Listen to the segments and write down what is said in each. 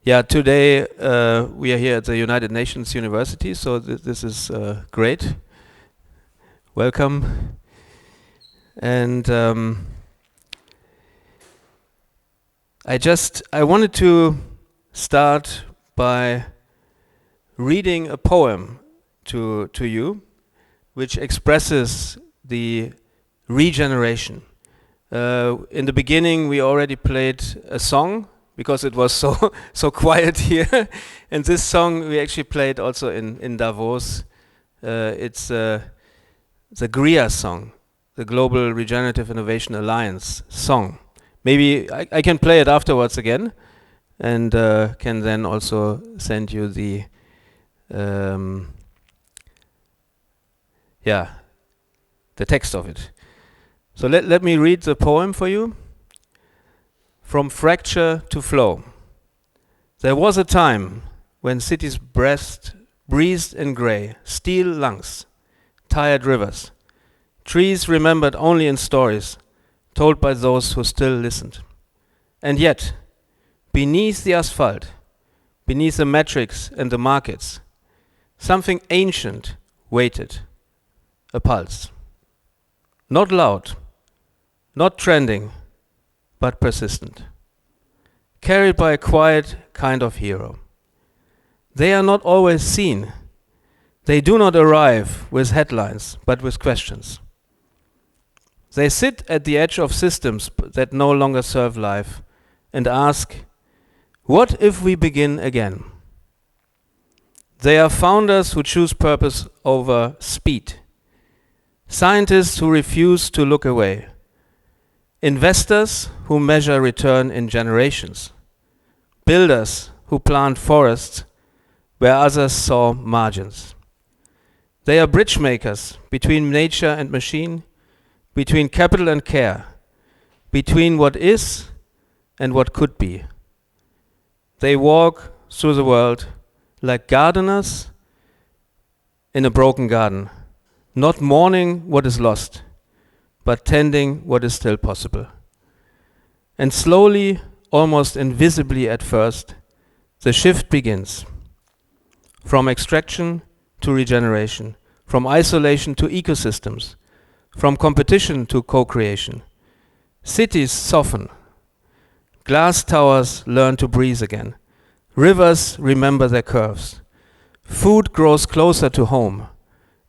Yeah, today we are here at the United Nations University, so this is great. Welcome. And I wanted to start by reading a poem to you, which expresses the regeneration. In the beginning, we already played a song because it was so quiet here. And this song we actually played also in Davos. It's the GRIA song, the Global Regenerative Innovation Alliance song. Maybe I can play it afterwards again, and can then also send you the the text of it. So let me read the poem for you. From fracture to flow. There was a time when cities breathed in grey, steel lungs, tired rivers, trees remembered only in stories, told by those who still listened. And yet, beneath the asphalt, beneath the metrics and the markets, something ancient waited, a pulse. Not loud, not trending, but persistent, carried by a quiet kind of hero. They are not always seen. They do not arrive with headlines, but with questions. They sit at the edge of systems that no longer serve life and ask, what if we begin again? They are founders who choose purpose over speed, scientists who refuse to look away, investors who measure return in generations, builders who plant forests where others saw margins. They are bridge makers between nature and machine, between capital and care, between what is and what could be. They walk through the world like gardeners in a broken garden, not mourning what is lost, but tending what is still possible. And slowly, almost invisibly at first, the shift begins. From extraction to regeneration, from isolation to ecosystems, from competition to co-creation. Cities soften. Glass towers learn to breathe again. Rivers remember their curves. Food grows closer to home.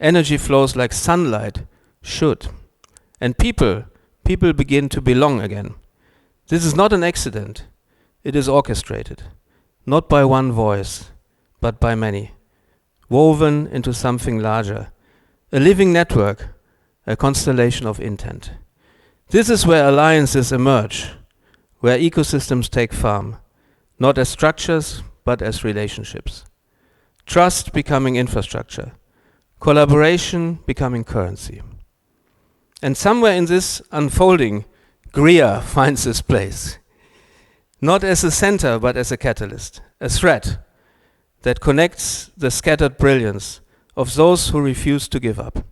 Energy flows like sunlight should. And people begin to belong again. This is not an accident. It is orchestrated, not by one voice, but by many, woven into something larger, a living network, a constellation of intent. This is where alliances emerge, where ecosystems take form, not as structures, but as relationships. Trust becoming infrastructure, collaboration becoming currency. And somewhere in this unfolding, GRIA finds its place. Not as a center, but as a catalyst, a thread that connects the scattered brilliance of those who refuse to give up.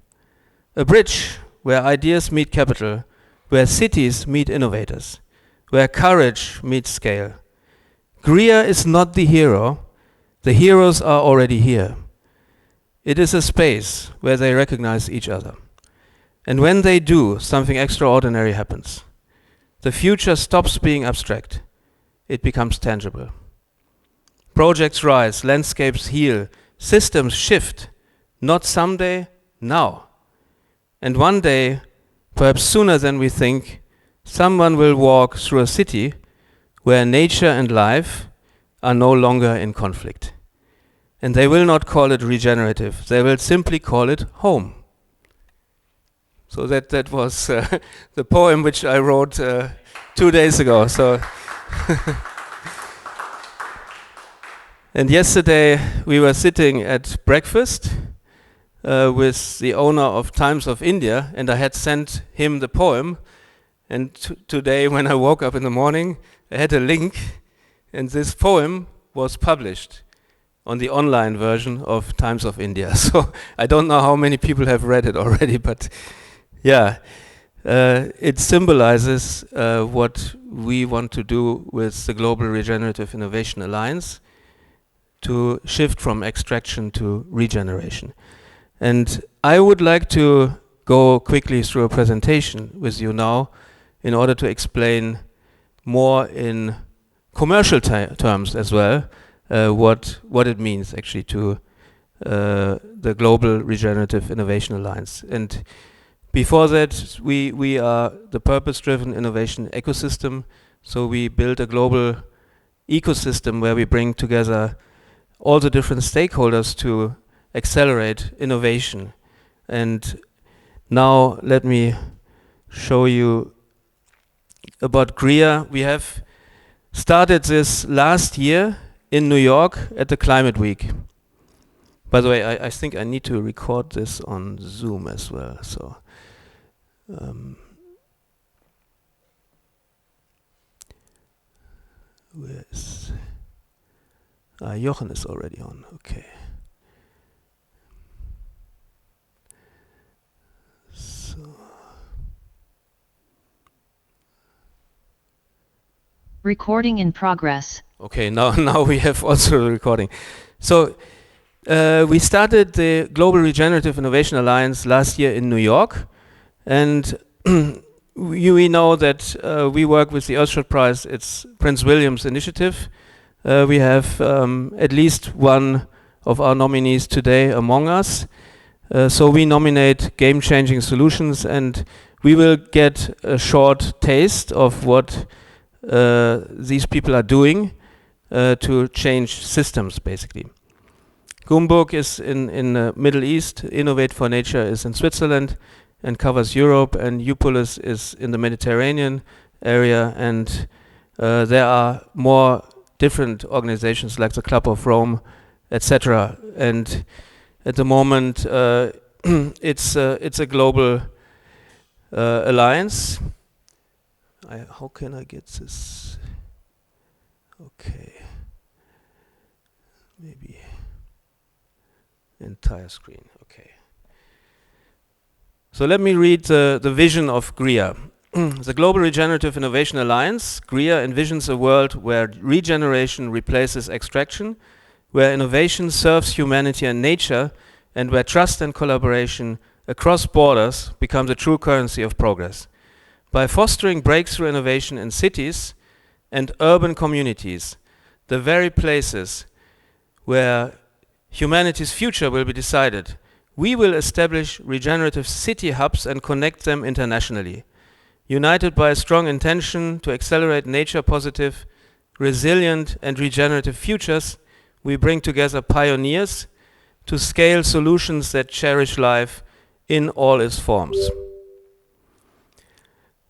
A bridge where ideas meet capital, where cities meet innovators, where courage meets scale. GRIA is not the hero. The heroes are already here. It is a space where they recognize each other. And when they do, something extraordinary happens. The future stops being abstract. It becomes tangible. Projects rise, landscapes heal, systems shift. Not someday, now. And one day, perhaps sooner than we think, someone will walk through a city where nature and life are no longer in conflict. And they will not call it regenerative. They will simply call it home. So that was the poem which I wrote 2 days ago. So and yesterday we were sitting at breakfast with the owner of Times of India, and I had sent him the poem. And today when I woke up in the morning, I had a link, and this poem was published on the online version of Times of India. So I don't know how many people have read it already, but yeah. it symbolizes what we want to do with the Global Regenerative Innovation Alliance to shift from extraction to regeneration. And I would like to go quickly through a presentation with you now in order to explain more in commercial terms as well what it means actually to the Global Regenerative Innovation Alliance. And before that, we are the purpose-driven innovation ecosystem. So we build a global ecosystem where we bring together all the different stakeholders to accelerate innovation. And now let me show you about GRIA. We have started this last year in New York at the Climate Week. By the way, I think I need to record this on Zoom as well. So, where is Jochen is already on. Okay. So. Recording in progress. Okay, now we have also the recording. So we started the Global Regenerative Innovation Alliance last year in New York, and we know that we work with the Earthshot Prize. It's Prince William's initiative. We have at least one of our nominees today among us. So we nominate game-changing solutions, and we will get a short taste of what these people are doing to change systems, basically. Gumburg is in the Middle East, Innovate for Nature is in Switzerland and covers Europe, and Upolis is in the Mediterranean area, and there are more different organizations like the Club of Rome, etc. And at the moment, it's a global alliance. How can I get this? Okay, maybe entire screen. Okay. So let me read the vision of GRIA. The Global Regenerative Innovation Alliance, GRIA, envisions a world where regeneration replaces extraction, where innovation serves humanity and nature, and where trust and collaboration across borders become the true currency of progress. By fostering breakthrough innovation in cities and urban communities, the very places where humanity's future will be decided, we will establish regenerative city hubs and connect them internationally. United by a strong intention to accelerate nature-positive, resilient and regenerative futures, we bring together pioneers to scale solutions that cherish life in all its forms.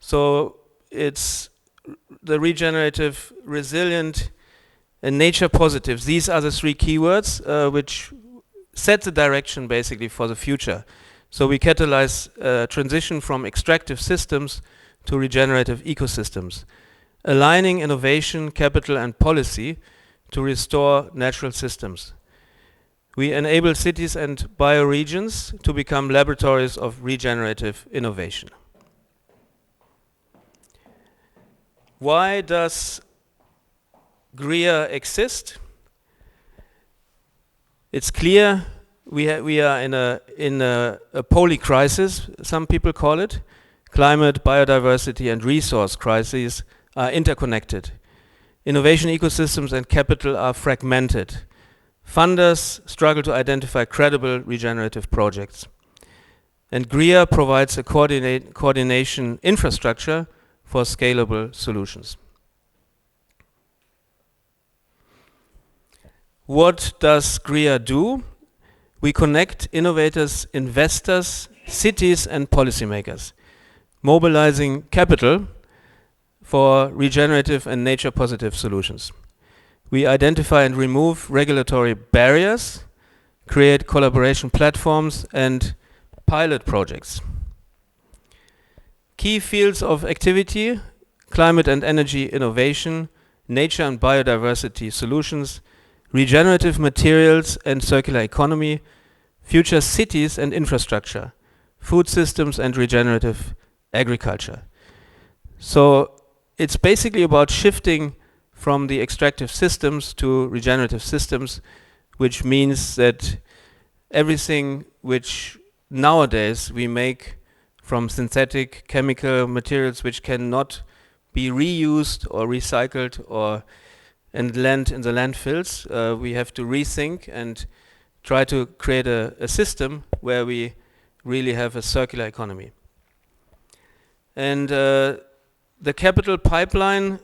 So it's the regenerative, resilient, and nature positive. These are the three keywords which set the direction basically for the future. So we catalyze transition from extractive systems to regenerative ecosystems, aligning innovation, capital, and policy to restore natural systems. We enable cities and bioregions to become laboratories of regenerative innovation. Why does GRIA exist? It's clear we are in a poly-crisis, some people call it. Climate, biodiversity, and resource crises are interconnected. Innovation ecosystems and capital are fragmented. Funders struggle to identify credible regenerative projects. And GRIA provides a coordination infrastructure for scalable solutions. What does GRIA do? We connect innovators, investors, cities, and policymakers, mobilizing capital for regenerative and nature-positive solutions. We identify and remove regulatory barriers, create collaboration platforms, and pilot projects. Key fields of activity: climate and energy innovation, nature and biodiversity solutions, regenerative materials and circular economy, future cities and infrastructure, food systems and regenerative agriculture. So it's basically about shifting from the extractive systems to regenerative systems, which means that everything which nowadays we make from synthetic chemical materials which cannot be reused or recycled or and land in the landfills, we have to rethink and try to create a system where we really have a circular economy. And the capital pipeline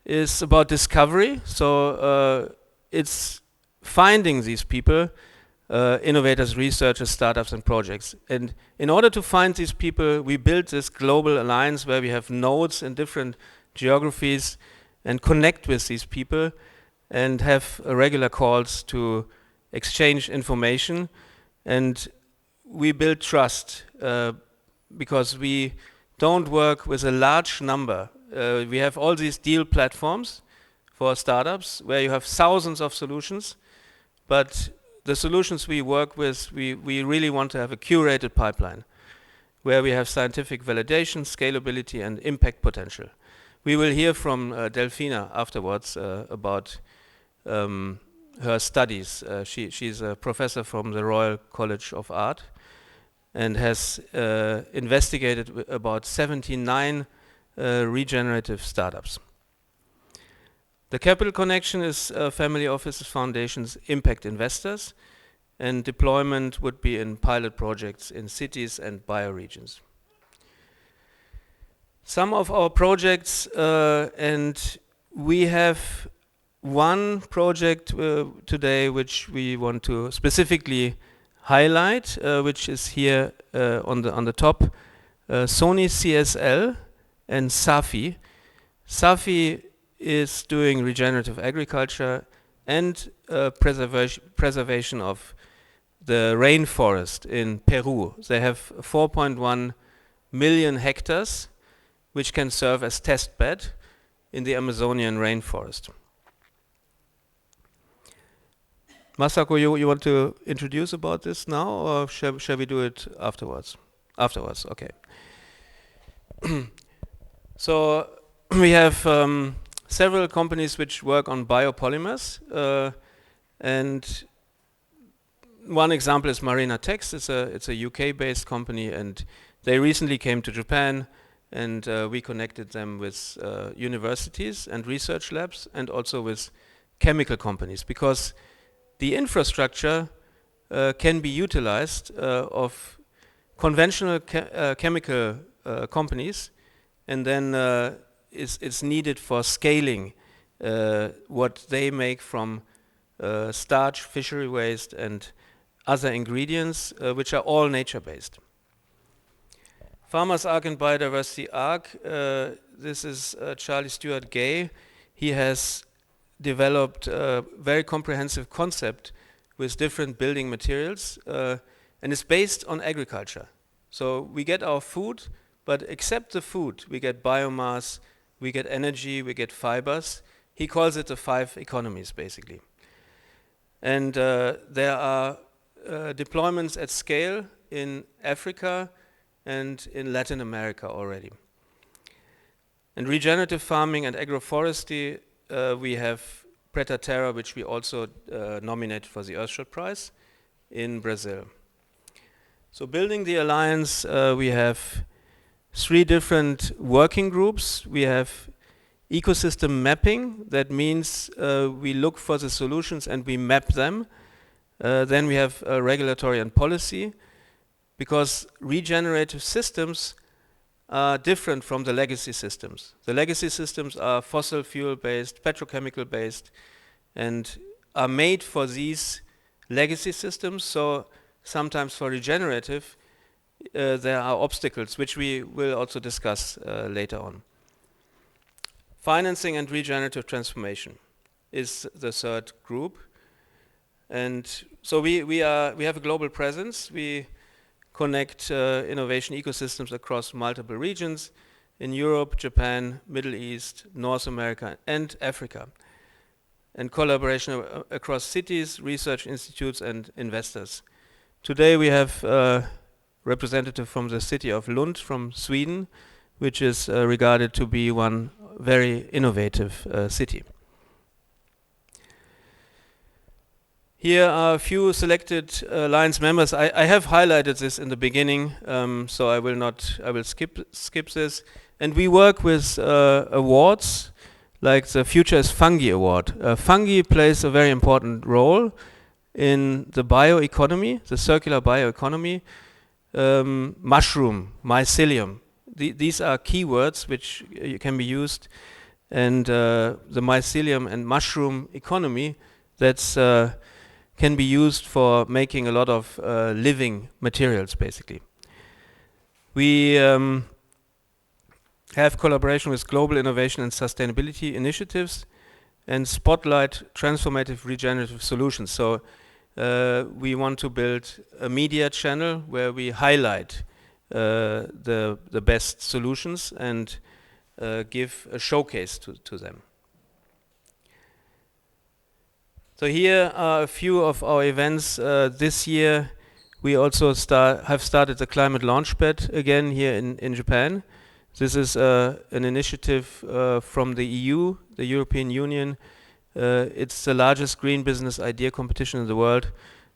is about discovery. So it's finding these people, innovators, researchers, startups, and projects. And in order to find these people, we built this global alliance where we have nodes in different geographies and connect with these people and have regular calls to exchange information. And we build trust because we don't work with a large number. We have all these deal platforms for startups where you have thousands of solutions, but the solutions we work with, we really want to have a curated pipeline where we have scientific validation, scalability, and impact potential. We will hear from Delfina afterwards about her studies. She's a professor from the Royal College of Art and has investigated about 79 regenerative startups. The capital connection is family offices, foundations, impact investors, and deployment would be in pilot projects in cities and bioregions. Some of our projects, and we have one project today which we want to specifically highlight, which is here on the top. Sony CSL and SAFI. SAFI is doing regenerative agriculture and preservation of the rainforest in Peru. They have 4.1 million hectares which can serve as test bed in the Amazonian rainforest. Masako, you want to introduce about this now, or shall we do it afterwards? Afterwards, okay. So we have several companies which work on biopolymers, and one example is Marina Tex. It's a UK-based company, and they recently came to Japan, and we connected them with universities and research labs, and also with chemical companies, because the infrastructure can be utilized of conventional chemical companies, and then it's needed for scaling what they make from starch, fishery waste, and other ingredients, which are all nature-based. Farmers Arc and Biodiversity Arc, this is Charlie Stewart Gay. He has developed a very comprehensive concept with different building materials, and it's based on agriculture. So we get our food, but except the food, we get biomass, we get energy, we get fibers. He calls it the 5 economies, basically. And there are deployments at scale in Africa and in Latin America already. In regenerative farming and agroforestry, we have Preta Terra, which we also nominated for the Earthshot Prize in Brazil. So building the alliance, we have 3 different working groups. We have ecosystem mapping. That means we look for the solutions and we map them. Then we have regulatory and policy, because regenerative systems are different from the legacy systems. The legacy systems are fossil fuel based, petrochemical based, and are made for these legacy systems. So sometimes for regenerative, there are obstacles, which we will also discuss later on. Financing and regenerative transformation is the 3rd group. And so we have a global presence. We connect innovation ecosystems across multiple regions in Europe, Japan, Middle East, North America, and Africa, and collaboration across cities, research institutes, and investors. Today we have representative from the city of Lund from Sweden, which is regarded to be one very innovative city. Here are a few selected Alliance members. I have highlighted this in the beginning, so I will skip this. And we work with awards like the Future is Fungi Award. Fungi plays a very important role in the bioeconomy, the circular bioeconomy. Mushroom, mycelium, these are keywords which can be used. And the mycelium and mushroom economy, that's can be used for making a lot of living materials, basically. We have collaboration with global innovation and sustainability initiatives and spotlight transformative regenerative solutions. So we want to build a media channel where we highlight the best solutions and give a showcase to them. So here are a few of our events. This year we also have started the Climate Launchpad again here in Japan. This is an initiative from the EU, the European Union. It's the largest green business idea competition in the world.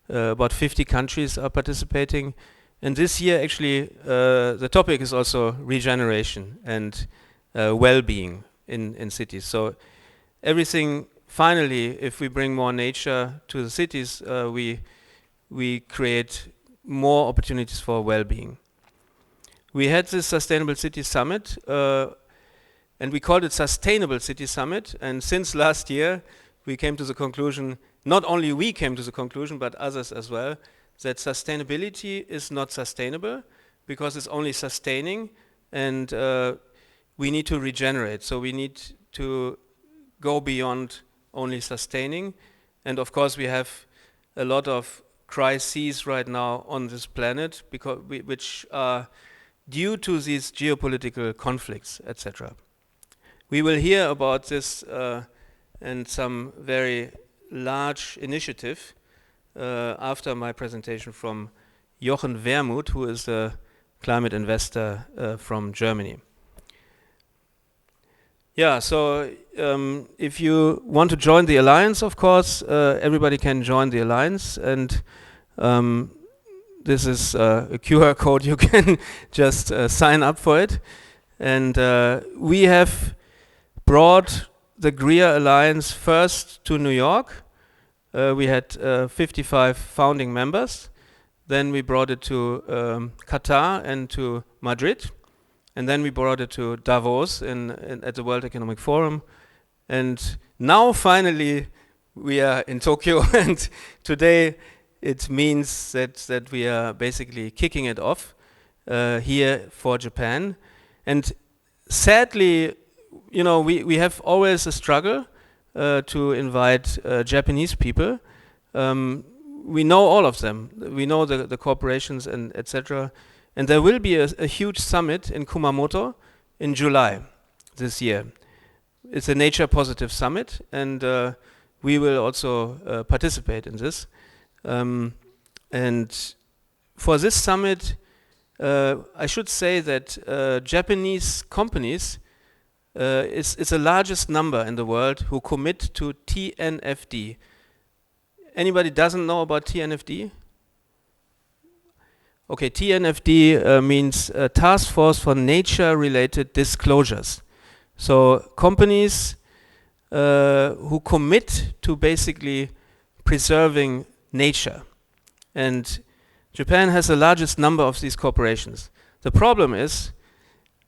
About 50 countries are participating. And this year actually the topic is also regeneration and well-being in cities. So everything, finally, if we bring more nature to the cities, we create more opportunities for well-being. We had this Sustainable City Summit, and we called it Sustainable City Summit. And since last year, we came to the conclusion, not only we came to the conclusion, but others as well, that sustainability is not sustainable because it's only sustaining, and we need to regenerate. So we need to go beyond only sustaining. And of course we have a lot of crises right now on this planet because which are due to these geopolitical conflicts, etc. We will hear about this and some very large initiative after my presentation from Jochen Wermuth, who is a climate investor from Germany. Yeah, so if you want to join the Alliance, of course, everybody can join the Alliance, and this is a QR code. You can just sign up for it. And we have brought the GRIA Alliance first to New York. We had 55 founding members. Then we brought it to Qatar and to Madrid. And then we brought it to Davos at the World Economic Forum. And now finally we are in Tokyo, and today it means that we are basically kicking it off here for Japan. And sadly, you know, we have always a struggle to invite Japanese people. We know all of them. We know the corporations and etc. And there will be a huge summit in Kumamoto in July this year. It's a nature positive summit, and we will also participate in this. And for this summit, I should say that Japanese companies is the largest number in the world who commit to TNFD. Anybody doesn't know about TNFD? Okay, TNFD means Task Force for Nature-Related Disclosures. So companies who commit to basically preserving nature. And Japan has the largest number of these corporations. The problem is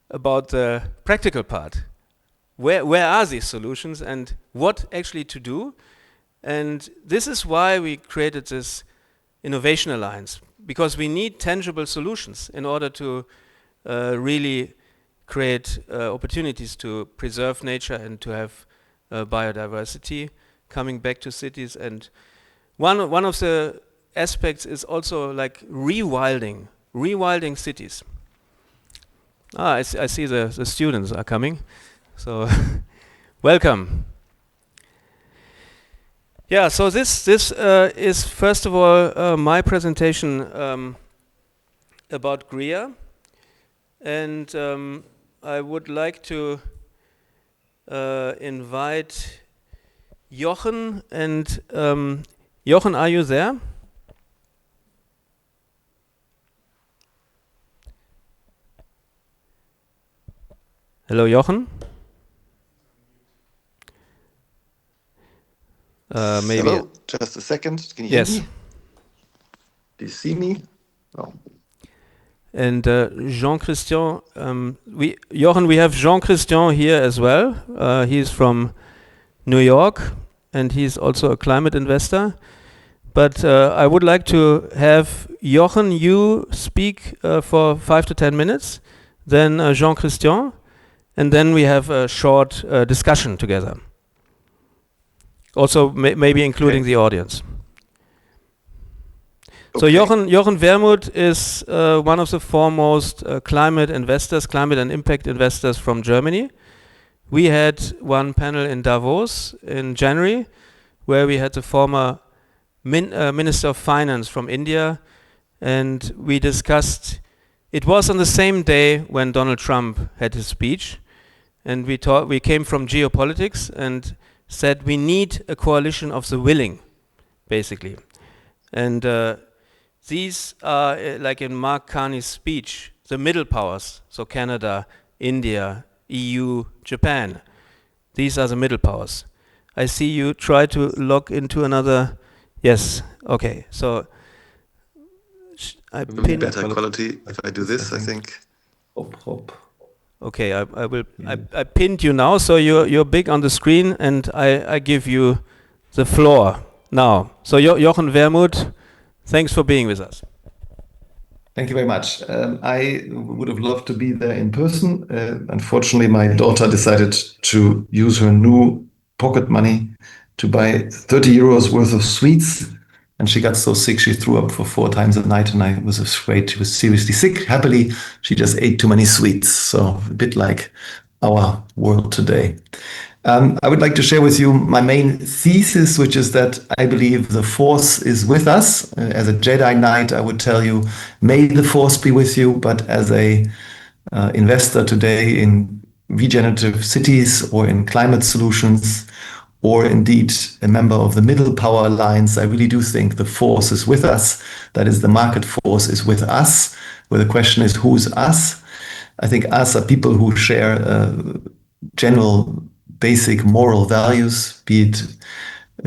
about the practical part. Where are these solutions and what actually to do? And this is why we created this Innovation Alliance, because we need tangible solutions in order to really create opportunities to preserve nature and to have biodiversity coming back to cities. And one of the aspects is also like rewilding cities. I see the students are coming, so welcome. Yeah, so this is first of all my presentation about GRIA, and I would like to invite Jochen. And Jochen, are you there? Hello, Jochen. Maybe. Hello, just a second. Can you hear me? Do you see me? Oh. And Jean-Christian, Jochen, we have Jean-Christian here as well. He's from New York, and he's also a climate investor. But I would like to have Jochen, you speak for 5 to 10 minutes, then Jean-Christian, and then we have a short discussion together. Also, maybe including the audience. So Jochen Wermuth is one of the foremost climate investors, climate and impact investors from Germany. We had one panel in Davos in January, where we had the former Minister of Finance from India, and we discussed, it was on the same day when Donald Trump had his speech, and we came from geopolitics and said we need a coalition of the willing, basically. And these are, like in Mark Carney's speech, the middle powers, so Canada, India, EU, Japan. These are the middle powers. I see you try to log into another. Yes, okay. So I pin better quality if I do this, I think. Okay, I will. I pinned you now, so you're big on the screen, and I give you the floor now. So Jochen Wermuth, thanks for being with us. Thank you very much. I would have loved to be there in person. Unfortunately, my daughter decided to use her new pocket money to buy 30 euros worth of sweets. And she got so sick, she threw up for 4 times a night. And I was afraid she was seriously sick. Happily, she just ate too many sweets. So a bit like our world today. I would like to share with you my main thesis, which is that I believe the Force is with us. As a Jedi Knight, I would tell you, may the Force be with you. But as a investor today in regenerative cities or in climate solutions, or indeed a member of the Middle Power Alliance, I really do think the Force is with us. That is, the market force is with us, where the question is, who's us? I think us are people who share general basic moral values, be it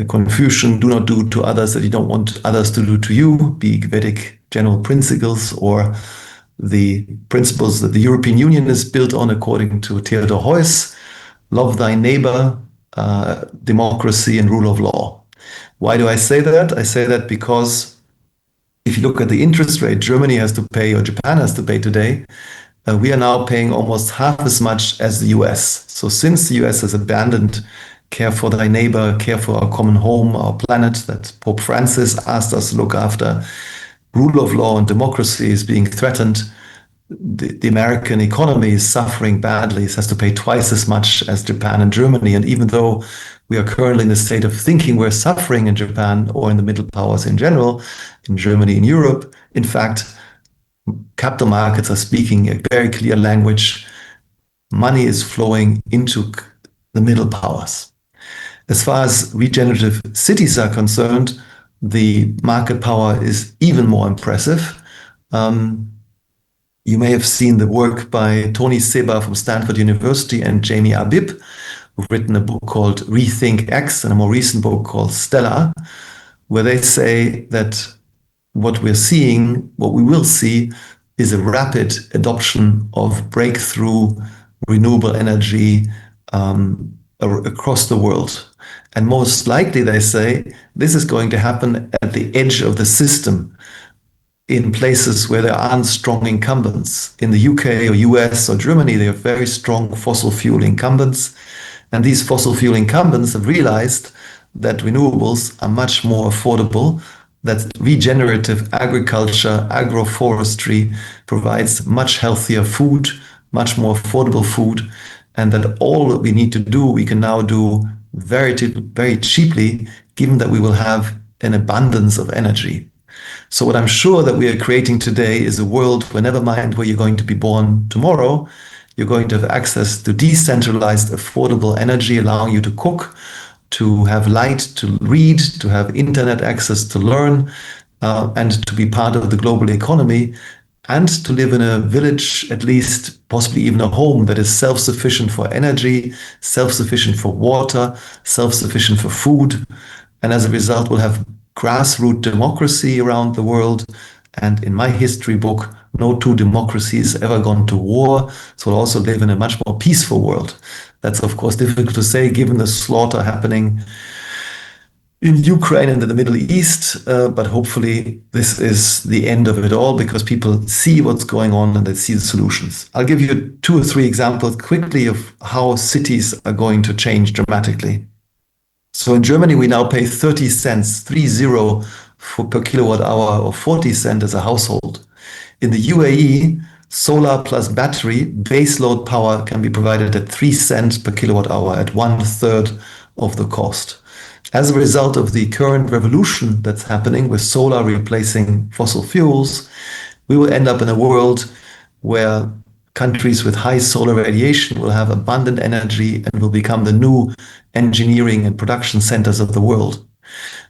Confucian, do not do to others that you don't want others to do to you, be Vedic general principles, or the principles that the European Union is built on according to Theodor Heuss, love thy neighbor, democracy and rule of law. Why do I say that? I say that because if you look at the interest rate Germany has to pay or Japan has to pay today, we are now paying almost half as much as the US. So since the US has abandoned care for thy neighbor, care for our common home, our planet, that Pope Francis asked us to look after, rule of law and democracy is being threatened, the American economy is suffering badly. It has to pay twice as much as Japan and Germany. And even though we are currently in a state of thinking we're suffering in Japan or in the middle powers in general, in Germany, in Europe, in fact, capital markets are speaking a very clear language. Money is flowing into the middle powers. As far as regenerative cities are concerned, the market power is even more impressive. You may have seen the work by Tony Seba from Stanford University and Jamie Abib, who've written a book called Rethink X and a more recent book called Stella, where they say that what we're seeing, what we will see, is a rapid adoption of breakthrough renewable energy across the world. And most likely, they say, this is going to happen at the edge of the system, in places where there aren't strong incumbents. In the UK or US or Germany, they have very strong fossil fuel incumbents. And these fossil fuel incumbents have realized that renewables are much more affordable, that regenerative agriculture, agroforestry provides much healthier food, much more affordable food, and that all that we need to do, we can now do very cheaply, given that we will have an abundance of energy. So what I'm sure that we are creating today is a world where, never mind where you're going to be born tomorrow, you're going to have access to decentralized, affordable energy, allowing you to cook, to have light, to read, to have internet access, to learn, and to be part of the global economy, and to live in a village, at least possibly even a home that is self-sufficient for energy, self-sufficient for water, self-sufficient for food. And as a result, we'll have grassroots democracy around the world. And in my history book, no two democracies ever gone to war. So we'll also live in a much more peaceful world. That's, of course, difficult to say given the slaughter happening in Ukraine and in the Middle East, but hopefully this is the end of it all because people see what's going on and they see the solutions. I'll give you 2 or 3 examples quickly of how cities are going to change dramatically. So in Germany, we now pay 30 cents, 30 per kilowatt hour, or 40 cents as a household. In the UAE, solar plus battery baseload power can be provided at 3 cents per kilowatt hour, at 1/3 of the cost. As a result of the current revolution that's happening with solar replacing fossil fuels, we will end up in a world where countries with high solar radiation will have abundant energy and will become the new engineering and production centers of the world.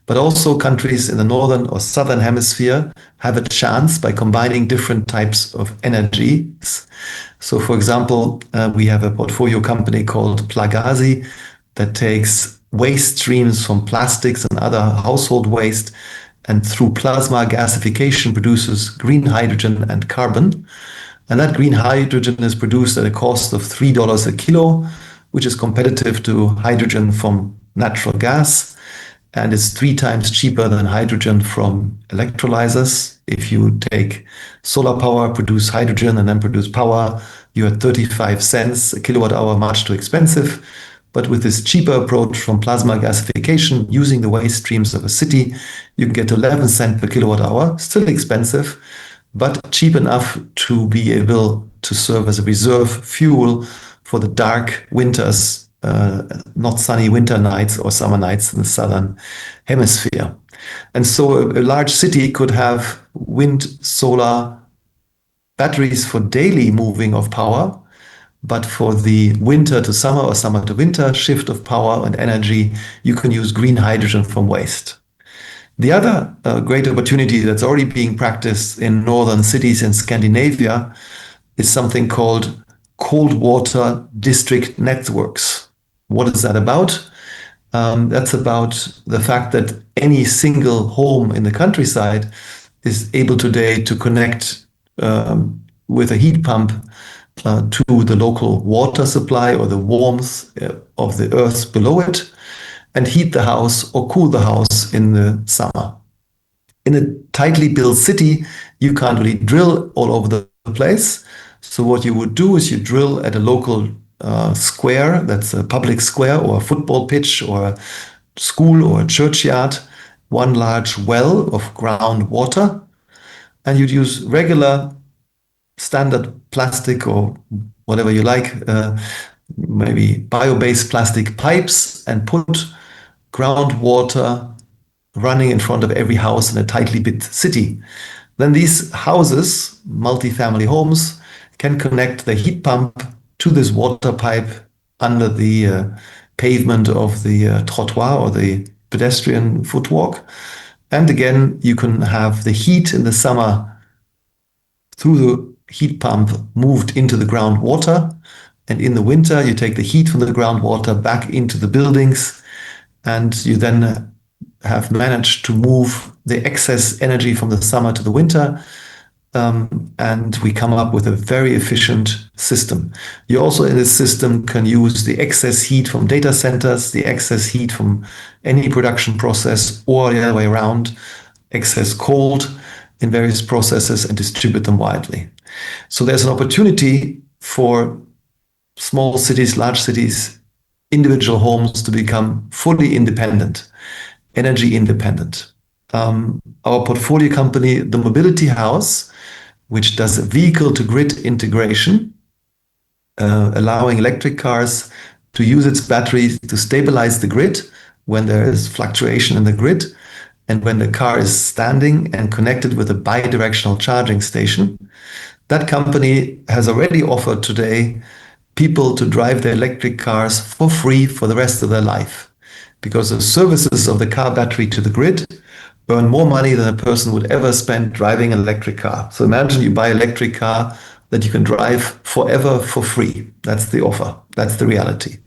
But also countries in the northern or southern hemisphere have a chance by combining different types of energies. So for example, we have a portfolio company called Plagazi that takes waste streams from plastics and other household waste and through plasma gasification produces green hydrogen and carbon. And that green hydrogen is produced at a cost of $3 a kilo, which is competitive to hydrogen from natural gas. And it's 3 times cheaper than hydrogen from electrolyzers. If you take solar power, produce hydrogen, and then produce power, you're at 35 cents a kilowatt hour, much too expensive. But with this cheaper approach from plasma gasification, using the waste streams of a city, you can get to 11 cents per kilowatt hour, still expensive, but cheap enough to be able to serve as a reserve fuel for the dark winters, not sunny winter nights or summer nights in the southern hemisphere. And so a large city could have wind, solar, batteries for daily moving of power, but for the winter to summer or summer to winter shift of power and energy, you can use green hydrogen from waste. The other great opportunity that's already being practiced in northern cities in Scandinavia is something called cold water district networks. What is that about? That's about the fact that any single home in the countryside is able today to connect with a heat pump to the local water supply or the warmth of the earth below it and heat the house or cool the house in the summer. In a tightly built city, you can't really drill all over the place. So what you would do is you drill at a local square, that's a public square or a football pitch or a school or a churchyard, one large well of groundwater, and you'd use regular standard plastic or whatever you like, maybe bio-based plastic pipes, and put groundwater running in front of every house in a tightly built city. Then these houses, multi-family homes, can connect the heat pump to this water pipe under the pavement of the trottoir or the pedestrian footwalk. And again, you can have the heat in the summer through the heat pump moved into the groundwater. And in the winter, you take the heat from the groundwater back into the buildings, and you then have managed to move the excess energy from the summer to the winter. And we come up with a very efficient system. You also in this system can use the excess heat from data centers, the excess heat from any production process, or the other way around, excess cold in various processes and distribute them widely. So there's an opportunity for small cities, large cities, individual homes to become fully independent, energy independent. Our portfolio company, the Mobility House, which does vehicle to grid integration, allowing electric cars to use its batteries to stabilize the grid when there is fluctuation in the grid, and when the car is standing and connected with a bidirectional charging station, that company has already offered today people to drive their electric cars for free for the rest of their life, because the services of the car battery to the grid earn more money than a person would ever spend driving an electric car. So imagine you buy an electric car that you can drive forever for free. That's the offer. That's the reality.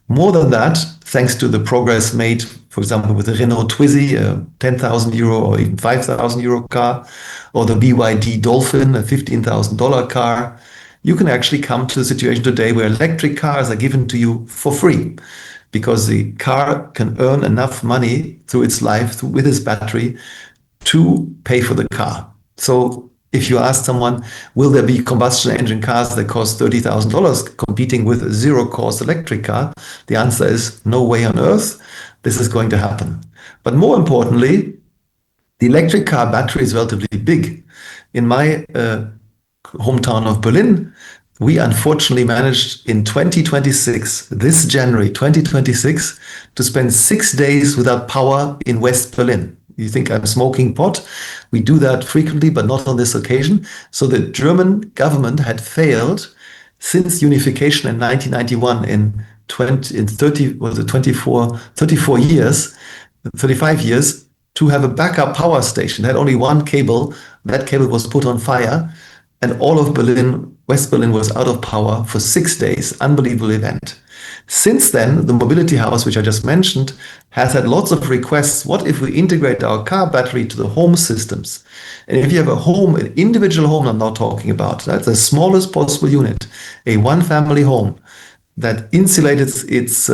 More than that, thanks to the progress made, for example, with the Renault Twizy, a 10,000 euro or even 5,000 euro car, or the BYD Dolphin, a $15,000 car, you can actually come to a situation today where electric cars are given to you for free, because the car can earn enough money through its life with its battery to pay for the car. So if you ask someone, will there be combustion engine cars that cost $30,000 competing with a zero cost electric car? The answer is no way on earth. This is going to happen. But more importantly, the electric car battery is relatively big. In my hometown of Berlin, we unfortunately managed in 2026, this January 2026, to spend 6 days without power in West Berlin. You think I'm smoking pot? We do that frequently, but not on this occasion. So the German government had failed since unification in 1991 in 34 years, 35 years, to have a backup power station. It had only one cable. That cable was put on fire, and all of Berlin, West Berlin, was out of power for 6 days. Unbelievable event. Since then, the mobility house, which I just mentioned, has had lots of requests. What if we integrate our car battery to the home systems? And if you have a home, an individual home I'm now talking about, that's the smallest possible unit, a one-family home that insulated its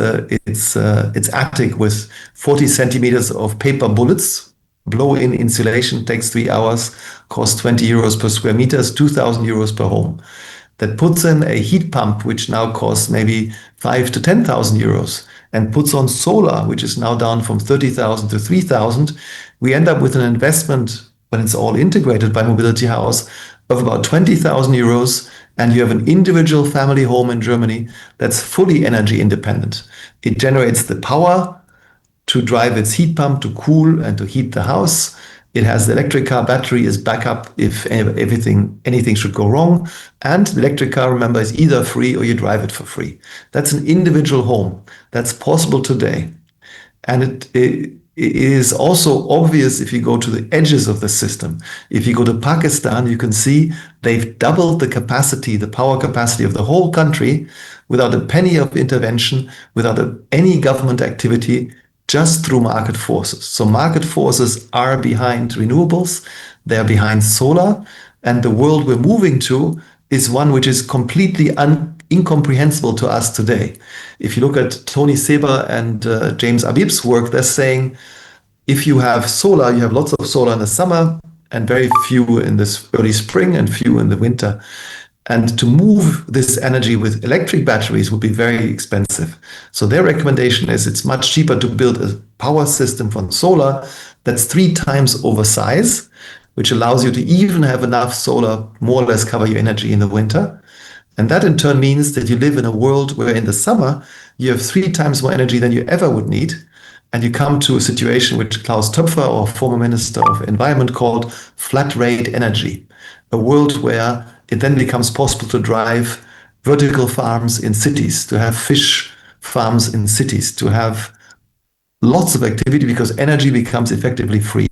attic with 40 centimeters of paper bullets. Blow-in insulation takes 3 hours, costs 20 euros per square meters, 2,000 euros per home. That puts in a heat pump, which now costs maybe 5 to 10,000 euros, and puts on solar, which is now down from 30,000 to 3,000, we end up with an investment, when it's all integrated by Mobility House, of about 20,000 euros, and you have an individual family home in Germany that's fully energy independent. It generates the power to drive its heat pump to cool and to heat the house. It has the electric car battery as backup if anything should go wrong. And the electric car, remember, is either free or you drive it for free. That's an individual home. That's possible today. And it is also obvious if you go to the edges of the system. If you go to Pakistan, you can see they've doubled the capacity, the power capacity of the whole country without a penny of intervention, without any government activity, just through market forces. So market forces are behind renewables, they're behind solar, and the world we're moving to is one which is completely incomprehensible to us today. If you look at Tony Seba and James Abib's work, they're saying if you have solar, you have lots of solar in the summer and very few in this early spring and few in the winter. And to move this energy with electric batteries would be very expensive. So their recommendation is it's much cheaper to build a power system from solar that's 3 times over size, which allows you to even have enough solar more or less cover your energy in the winter. And that in turn means that you live in a world where in the summer you have 3 times more energy than you ever would need. And you come to a situation which Klaus Töpfer, our former Minister of Environment, called flat rate energy, a world where it then becomes possible to drive vertical farms in cities, to have fish farms in cities, to have lots of activity because energy becomes effectively free.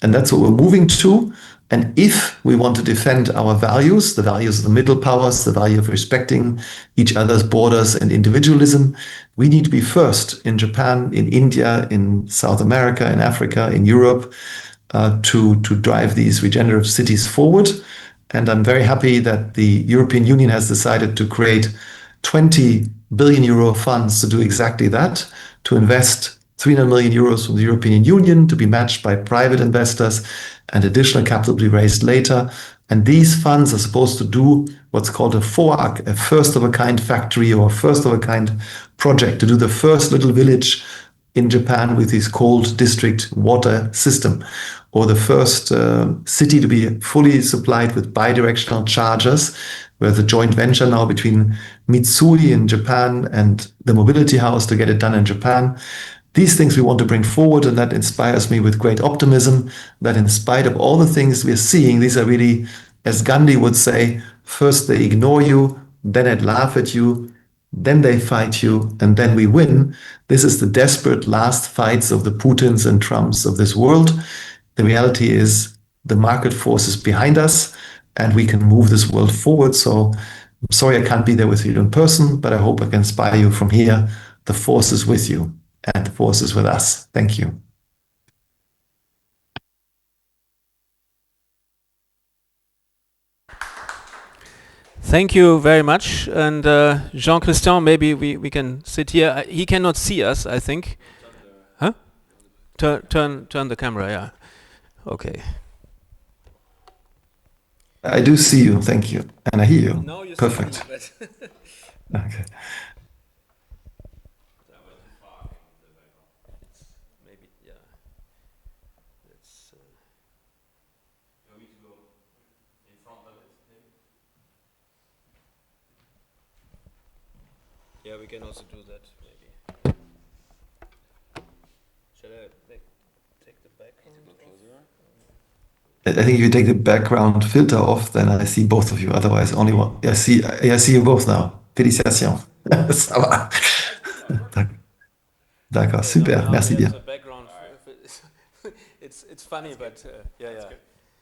And that's what we're moving to. And if we want to defend our values, the values of the middle powers, the value of respecting each other's borders and individualism, we need to be first in Japan, in India, in South America, in Africa, in Europe, to drive these regenerative cities forward. And I'm very happy that the European Union has decided to create 20 billion euro funds to do exactly that, to invest 300 million euros from the European Union to be matched by private investors and additional capital to be raised later. And these funds are supposed to do what's called a FOAC, a first-of-a-kind factory or a first-of-a-kind project, to do the first little village in Japan with this cold district water system, or the first city to be fully supplied with bidirectional chargers, where the joint venture now between Mitsui in Japan and the Mobility House to get it done in Japan. these things we want to bring forward, and that inspires me with great optimism that in spite of all the things we're seeing, these are really, as Gandhi would say, first they ignore you, then they laugh at you, then they fight you, and then we win. This is the desperate last fights of the Putins and Trumps of this world. The reality is the market force is behind us, and we can move this world forward. So I'm sorry I can't be there with you in person, but I hope I can inspire you from here. The force is with you, and the force is with us. Thank you. Thank you very much. And Jean-Christian, maybe we can sit here. He cannot see us, I think. Huh? Turn the camera, yeah. Okay. I do see you, thank you. And I hear you. Now you Perfect. see me, but Okay. maybe, yeah. Let's, you want me to go in front of it, maybe? Yeah, we can also do that, maybe. Shall I take the background off? I think if you take the background filter off, then I see both of you. Otherwise, only one. I see you both now. Félicitations. Ça va. D'accord, super. Merci bien. The background, it's funny, but yeah.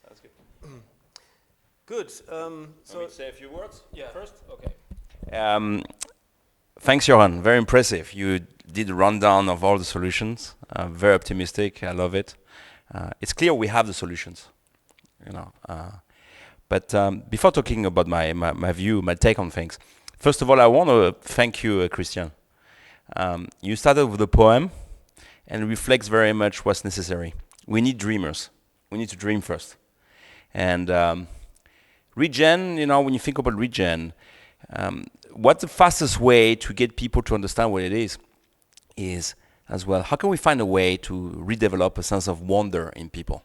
That's good. Good. So let me say a few words first. Okay. Thanks, Johan. Very impressive. You did a rundown of all the solutions. Very optimistic. I love it. It's clear we have the solutions. But before talking about my view, my take on things, first of all, I want to thank you, Christian. You started with a poem, and it reflects very much what's necessary. We need dreamers. We need to dream first. And regen, when you think about regen, what's the fastest way to get people to understand what it is as well, how can we find a way to redevelop a sense of wonder in people?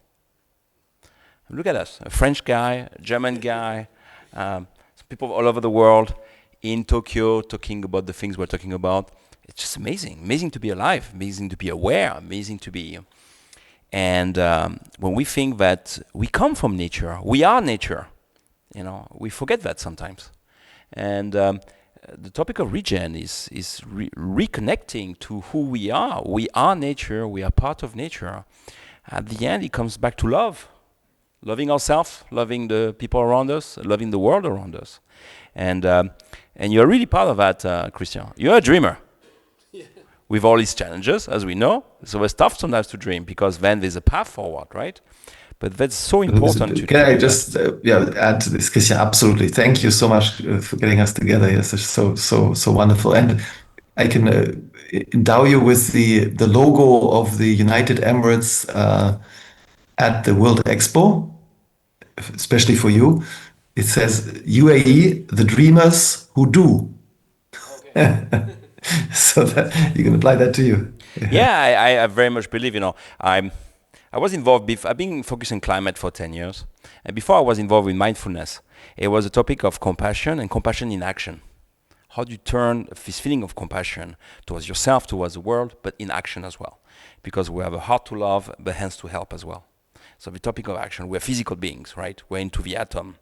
Look at us, a French guy, a German guy, some people all over the world in Tokyo talking about the things we're talking about. It's just amazing to be alive, amazing to be aware, amazing to be. And when we think that we come from nature, we are nature, we forget that sometimes. And the topic of regen is reconnecting to who we are. We are nature, we are part of nature. At the end, it comes back to love. Loving ourselves, loving the people around us, loving the world around us. And you're really part of that, Christian. You're a dreamer. Yeah. With all these challenges, as we know. So it's tough sometimes to dream because then there's a path forward, right? But that's so important. Can I just add to this, Christian? Absolutely. Thank you so much for getting us together. Yes, it's so wonderful. And I can endow you with the logo of the United Emirates at the World Expo, especially for you. It says UAE, the dreamers who do. Okay. So that you can apply that to you. Yeah, I very much believe, I was involved, I've been focusing on climate for 10 years. And before I was involved with mindfulness, it was a topic of compassion and compassion in action. How do you turn this feeling of compassion towards yourself, towards the world, but in action as well? Because we have a heart to love, but hands to help as well. So the topic of action, we're physical beings, right? We're into the atom.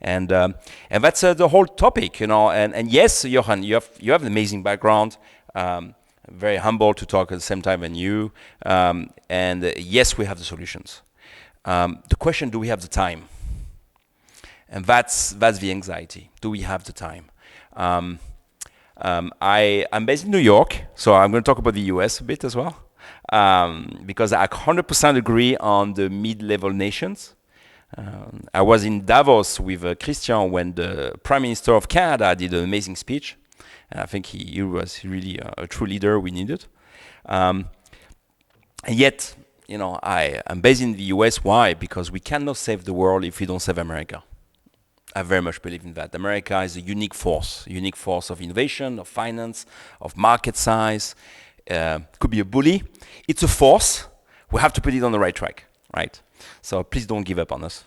And that's the whole topic, And yes, Johan, you have an amazing background. Very humble to talk at the same time than you. And yes, we have the solutions. The question, do we have the time? And that's the anxiety. Do we have the time? I'm based in New York, so I'm going to talk about the US a bit as well. Because I 100% agree on the mid-level nations. I was in Davos with Christian when the Prime Minister of Canada did an amazing speech. And I think he was really a true leader we needed. And yet, I'm based in the US. Why? Because we cannot save the world if we don't save America. I very much believe in that. America is a unique force of innovation, of finance, of market size. Could be a bully. It's a force. We have to put it on the right track, right? So please don't give up on us.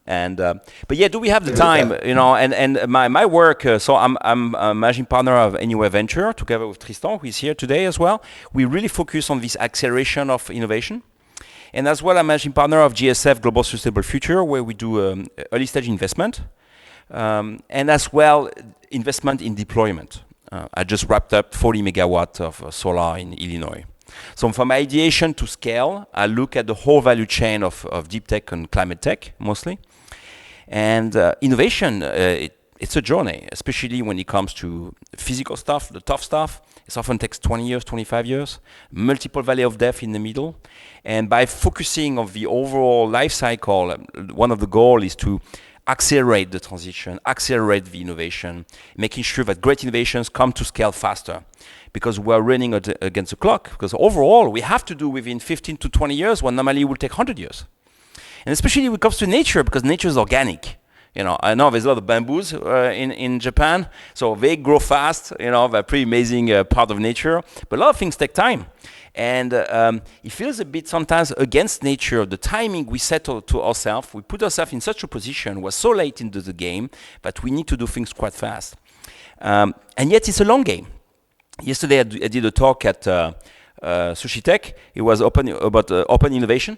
And but yeah, do we have the time? You know, and my work. So I'm a managing partner of Anywhere Venture together with Tristan, who is here today as well. We really focus on this acceleration of innovation. And as well, I'm managing partner of GSF Global Sustainable Future, where we do early stage investment, and as well investment in deployment. I just wrapped up 40 megawatt of solar in Illinois. So from ideation to scale, I look at the whole value chain of deep tech and climate tech mostly. And innovation, it's a journey, especially when it comes to physical stuff, the tough stuff. It often takes 20 years, 25 years, multiple valley of death in the middle. And by focusing on the overall life cycle, one of the goals is to accelerate the transition, accelerate the innovation, making sure that great innovations come to scale faster. Because we're running against the clock. Because overall, we have to do within 15 to 20 years, when normally it will take 100 years. And especially when it comes to nature, because nature is organic. You know, I know there's a lot of bamboos in Japan, so they grow fast. You know, they're pretty amazing part of nature. But a lot of things take time, and it feels a bit sometimes against nature. The timing we set to ourselves, we put ourselves in such a position, we're so late into the game that we need to do things quite fast. And yet it's a long game. Yesterday I did a talk at Sushi Tech. It was about open innovation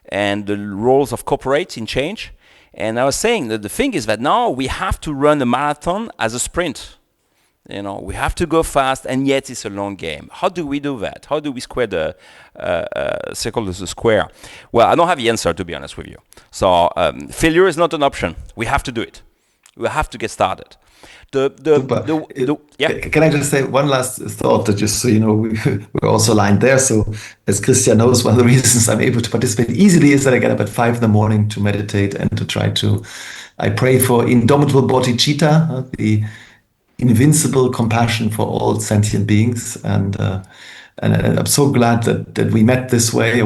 and the roles of corporates in change. And I was saying that the thing is that now we have to run a marathon as a sprint. You know, we have to go fast, and yet it's a long game. How do we do that? How do we square the circle to the square? Well, I don't have the answer, to be honest with you. So failure is not an option. We have to do it. We have to get started. Yeah. Can I just say one last thought, that just so you know, we're also aligned there. So as Christian knows, one of the reasons I'm able to participate easily is that I get up at 5 in the morning to meditate and to try to, I pray for indomitable bodhicitta, the invincible compassion for all sentient beings. And I'm so glad that we met this way.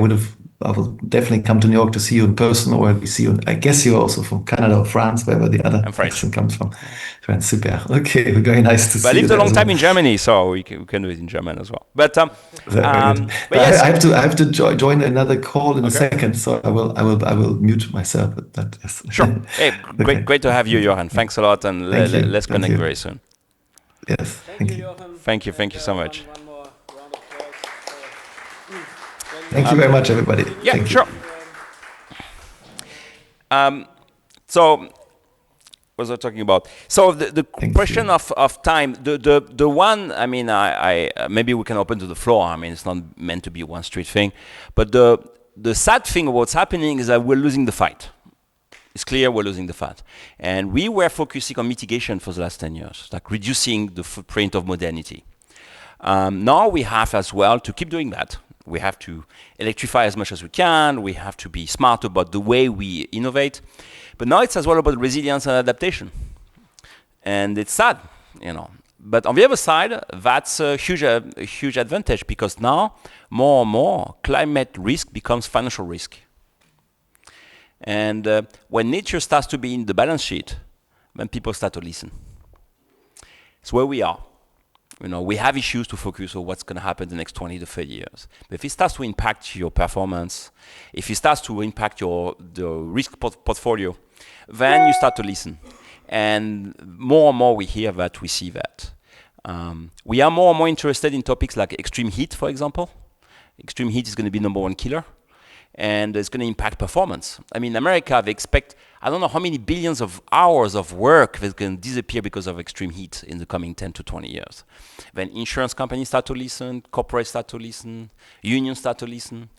I will definitely come to New York to see you in person, or we see you. I guess you're also from Canada or France, wherever the other accent comes from. Super. Okay, very nice to see you. I lived a long time in Germany, so we can do it in German as well. But yes. I have to join another call in a second, so I will mute myself. But yes. Sure. Hey, great to have you, Johan. Thanks a lot, and let's connect very soon. Yes. Thank you, Johan. Thank you so much. One more round of applause. Thank you very much, everybody. Yeah, Thank sure. So, what was I talking about? So the question of time, the one, I mean, I maybe we can open to the floor. I mean, it's not meant to be one straight thing, but the sad thing of what's happening is that we're losing the fight. It's clear we're losing the fight. And we were focusing on mitigation for the last 10 years, like reducing the footprint of modernity. Now we have as well to keep doing that. We have to electrify as much as we can. We have to be smart about the way we innovate. But now it's as well about resilience and adaptation. And it's sad, you know. But on the other side, that's a huge advantage, because now more and more climate risk becomes financial risk. And when nature starts to be in the balance sheet, then people start to listen. It's where we are. You know, we have issues to focus on what's going to happen in the next 20 to 30 years. But if it starts to impact your performance, if it starts to impact the risk portfolio, then you start to listen. And more and more we hear that, we see that. We are more and more interested in topics like extreme heat, for example. Extreme heat is going to be #1 killer. And it's going to impact performance. I mean, in America, they expect, I don't know how many billions of hours of work that's going to disappear because of extreme heat in the coming 10 to 20 years. Then insurance companies start to listen, corporates start to listen, unions start to listen,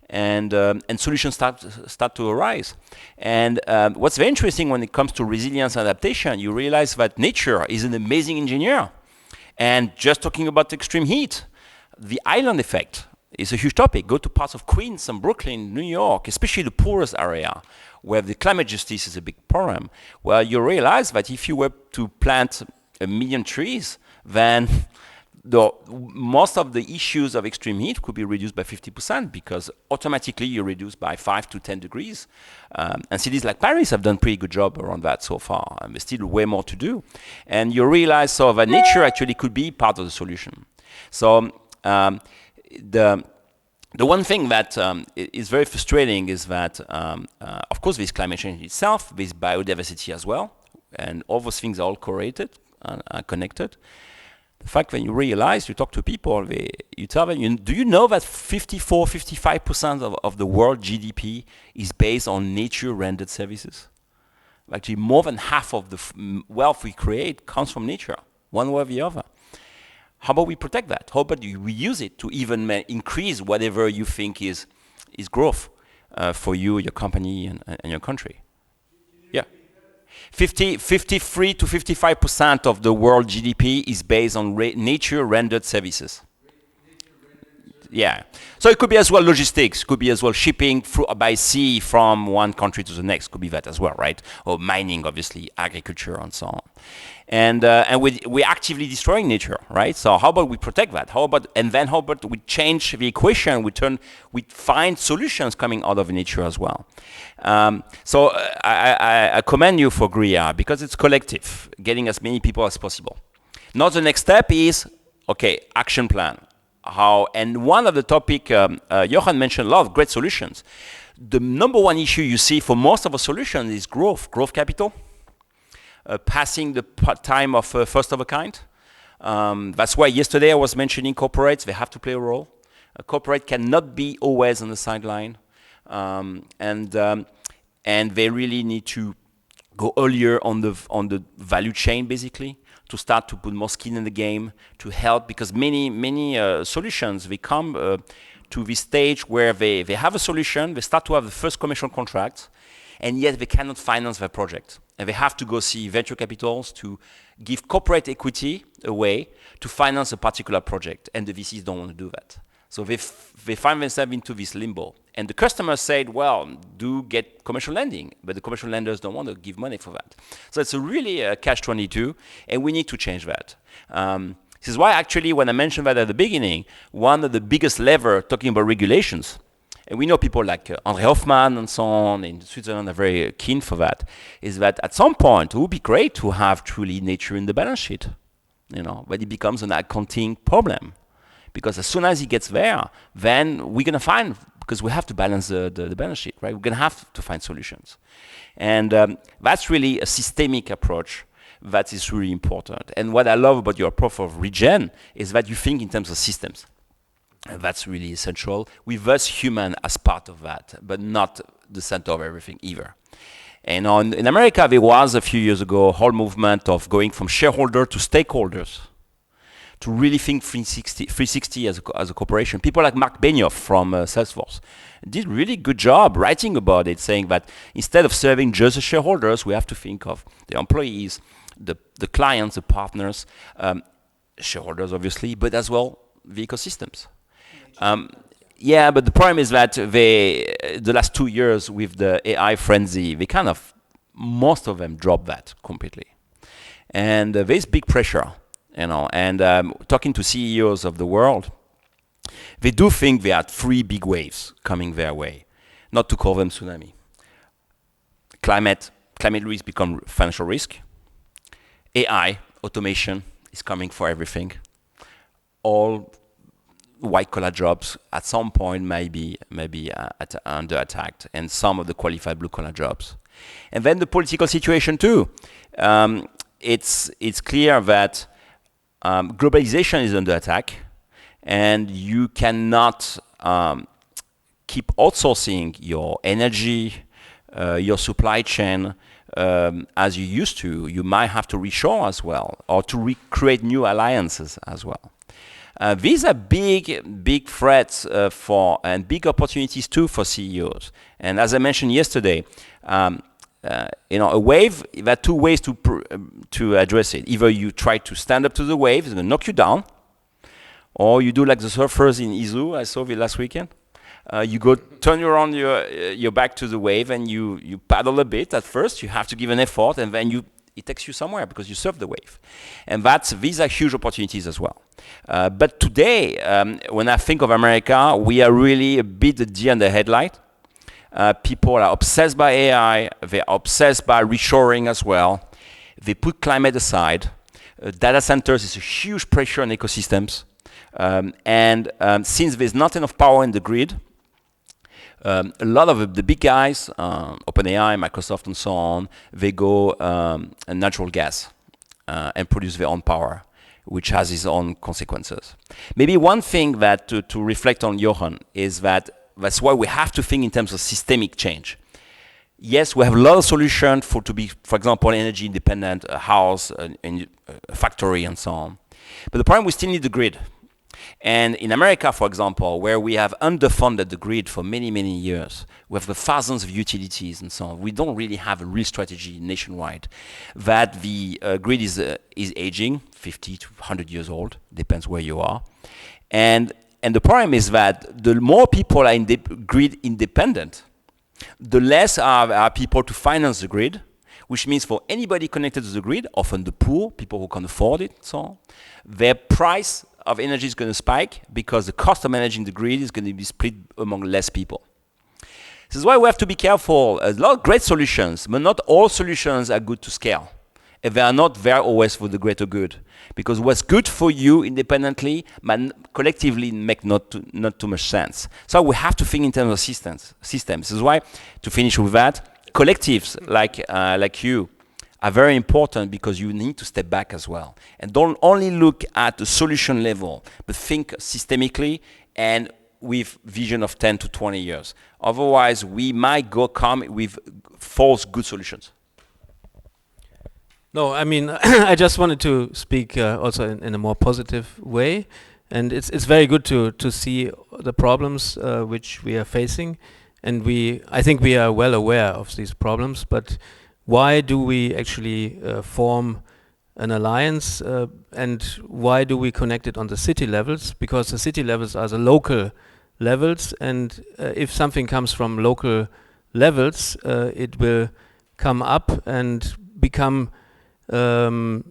and solutions start to arise. And what's very interesting when it comes to resilience and adaptation, you realize that nature is an amazing engineer. And just talking about extreme heat, the island effect is a huge topic. Go to parts of Queens and Brooklyn, New York, especially the poorest area, where the climate justice is a big problem. Well, you realize that if you were to plant 1 million trees, then most of the issues of extreme heat could be reduced by 50%, because automatically you reduce by 5 to 10 degrees. And cities like Paris have done a pretty good job around that so far, and there's still way more to do. And you realize that nature actually could be part of the solution. So the The one thing that is very frustrating is that, of course, there's climate change itself, there's biodiversity as well, and all those things are all correlated and are connected. The fact when you realize, you talk to people, you tell them, do you know that 55% of the world GDP is based on nature-rendered services? Actually, more than half of the wealth we create comes from nature, one way or the other. How about we protect that? How about we use it to even increase whatever you think is growth for you, your company, and your country? Yeah. 53 to 55% of the world GDP is based on nature-rendered services. Yeah. So it could be as well logistics, could be as well shipping by sea from one country to the next, could be that as well, right? Or mining, obviously, agriculture, and so on. And we're actively destroying nature, right? So how about we protect that? How about we change the equation? We find solutions coming out of nature as well. So I commend you for GRIA because it's collective, getting as many people as possible. Now the next step is, okay, action plan. And one of the topic, Johan mentioned a lot of great solutions. The number one issue you see for most of the solutions is growth capital. Passing the time of first of a kind. That's why yesterday I was mentioning corporates, they have to play a role. A corporate cannot be always on the sideline. And they really need to go earlier on the value chain, basically, to start to put more skin in the game, to help, because many solutions, they come to this stage where they have a solution, they start to have the first commercial contract, and yet they cannot finance their project. And they have to go see venture capitals to give corporate equity away to finance a particular project, and the VCs don't want to do that. So they find themselves into this limbo. And the customers said, well, do get commercial lending, but the commercial lenders don't want to give money for that. So it's a really catch-22, and we need to change that. This is why, actually, when I mentioned that at the beginning, one of the biggest levers talking about regulations, and we know people like André Hoffmann and so on in Switzerland are very keen for that, is that at some point it would be great to have truly nature in the balance sheet, but it becomes an accounting problem. Because as soon as it gets there, then we're going to find, because we have to balance the balance sheet, right? We're going to have to find solutions. And that's really a systemic approach that is really important. And what I love about your approach of Regen is that you think in terms of systems. And that's really essential, with us human as part of that, but not the center of everything either. And in America, there was a few years ago a whole movement of going from shareholder to stakeholders, to really think 360 as a corporation. People like Mark Benioff from Salesforce did really good job writing about it, saying that instead of serving just the shareholders, we have to think of the employees, the clients, the partners, shareholders obviously, but as well the ecosystems. Yeah, but the problem is that the last 2 years with the AI frenzy, most of them dropped that completely. And there's big pressure, and talking to CEOs of the world, they do think there are 3 big waves coming their way, not to call them tsunami. Climate risk become financial risk. AI, automation is coming for everything. All white-collar jobs at some point may be under attack, and some of the qualified blue-collar jobs. And then the political situation too. It's clear that globalization is under attack, and you cannot keep outsourcing your energy, your supply chain as you used to. You might have to reshore as well, or to create new alliances as well. These are big threats and big opportunities too for CEOs. And as I mentioned yesterday, a wave, there are 2 ways to address it. Either you try to stand up to the wave, it's going to knock you down, or you do like the surfers in Izu, I saw it last weekend. You go turn around your back to the wave, and you paddle a bit at first. You have to give an effort, and then it takes you somewhere because you surf the wave. And these are huge opportunities as well. But today, when I think of America, we are really a bit the deer in the headlight. People are obsessed by AI. They're obsessed by reshoring as well. They put climate aside. Data centers is a huge pressure on ecosystems. Since there's not enough power in the grid, a lot of the big guys, OpenAI, Microsoft, and so on, they go natural gas and produce their own power, which has its own consequences. Maybe one thing that to reflect on, Johan, is that's why we have to think in terms of systemic change. Yes, we have a lot of solutions for example, energy independent, a house, a factory, and so on. But the problem, we still need the grid. And in America, for example, where we have underfunded the grid for many, many years, we have the thousands of utilities and so on. We don't really have a real strategy nationwide. That the grid is aging, 50 to 100 years old, depends where you are. And the problem is that the more people are grid independent, the less are people to finance the grid, which means for anybody connected to the grid, often the poor, people who can afford it, so on, their price of energy is going to spike because the cost of managing the grid is going to be split among less people. This is why we have to be careful. A lot of great solutions, but not all solutions are good to scale. And they are not there always for the greater good. Because what's good for you independently might collectively make not too much sense. So we have to think in terms of systems. This is why, to finish with that, collectives like you are very important, because you need to step back as well. And don't only look at the solution level, but think systemically and with vision of 10 to 20 years. Otherwise, we might come with false good solutions. No, I mean, I just wanted to speak also in a more positive way. And it's very good to see the problems which we are facing. And I think we are well aware of these problems, but why do we actually form an alliance, and why do we connect it on the city levels? Because the city levels are the local levels, and if something comes from local levels, it will come up and become from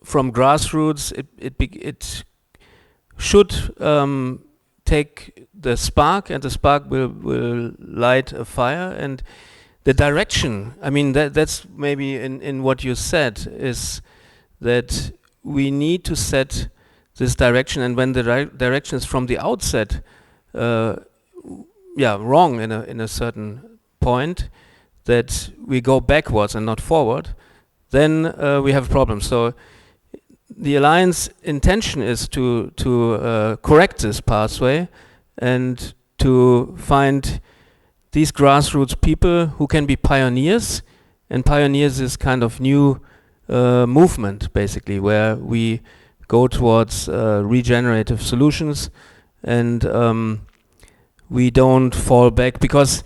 grassroots. It should take the spark, and the spark will light a fire. And the direction, I mean, that's maybe in what you said, is that we need to set this direction, and when the direction is from the outset wrong in a certain point, that we go backwards and not forward, then we have a problem. So the Alliance intention is to correct this pathway and to find these grassroots people who can be pioneers, and pioneers is kind of new movement, basically, where we go towards regenerative solutions, and we don't fall back, because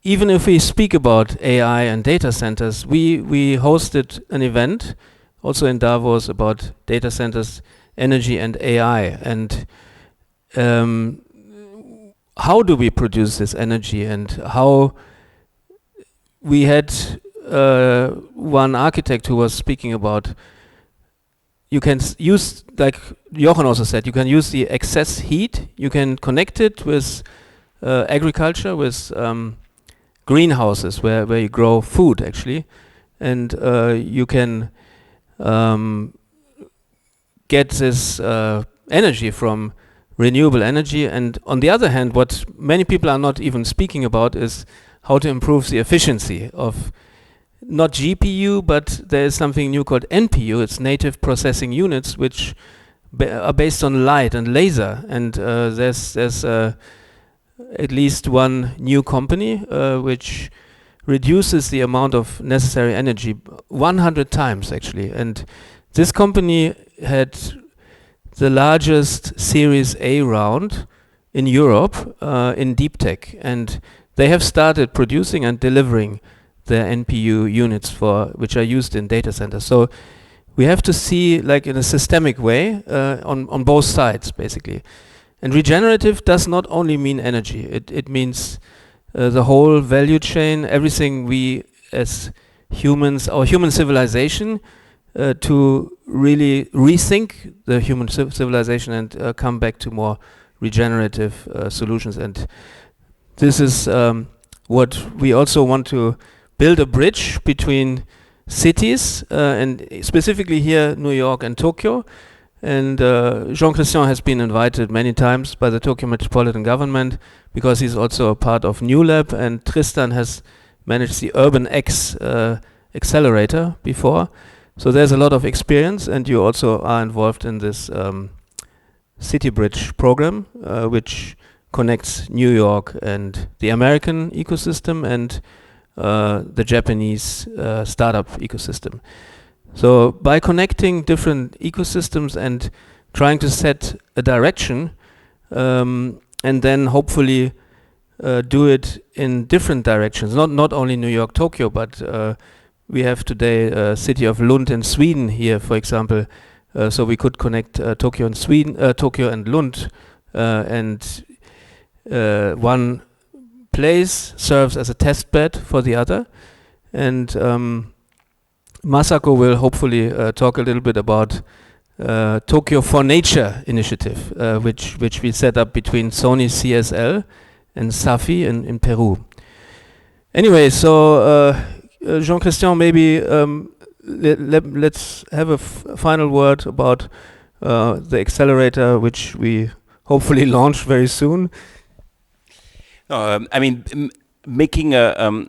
even if we speak about AI and data centers, we hosted an event also in Davos about data centers, energy, and AI, and how do we produce this energy, and how we had one architect who was speaking about, you can use, like Jochen also said, you can use the excess heat, you can connect it with agriculture, with greenhouses where you grow food, actually, and you can get this energy from renewable energy. And on the other hand, what many people are not even speaking about is how to improve the efficiency of not GPU, but there is something new called NPU. It's native processing units, which are based on light and laser. And there's at least one new company which reduces the amount of necessary energy 100 times, actually. And this company had the largest Series A round in Europe in deep tech, and they have started producing and delivering their NPU units which are used in data centers. So we have to see, like, in a systemic way on both sides, basically. And regenerative does not only mean energy. It means the whole value chain, everything we as humans, our human civilization, to really rethink the human civilization and come back to more regenerative solutions. And this is what we also want to build, a bridge between cities, and specifically here New York and Tokyo, And Jean-Christian has been invited many times by the Tokyo Metropolitan Government because he's also a part of New Lab, and Tristan has managed the Urban X accelerator before. So there's a lot of experience, and you also are involved in this City Bridge program, which connects New York and the American ecosystem and the Japanese startup ecosystem. So by connecting different ecosystems and trying to set a direction, and then hopefully do it in different directions, not only New York, Tokyo, but we have today city of Lund in Sweden here, for example. So we could connect Tokyo and Sweden, Tokyo and Lund, and one place serves as a test bed for the other. And Masako will hopefully talk a little bit about Tokyo for Nature initiative, which we set up between Sony CSL and SAFI in Peru. Anyway, so Jean-Christian, maybe let's have a final word about the accelerator, which we hopefully launch very soon. I mean, making a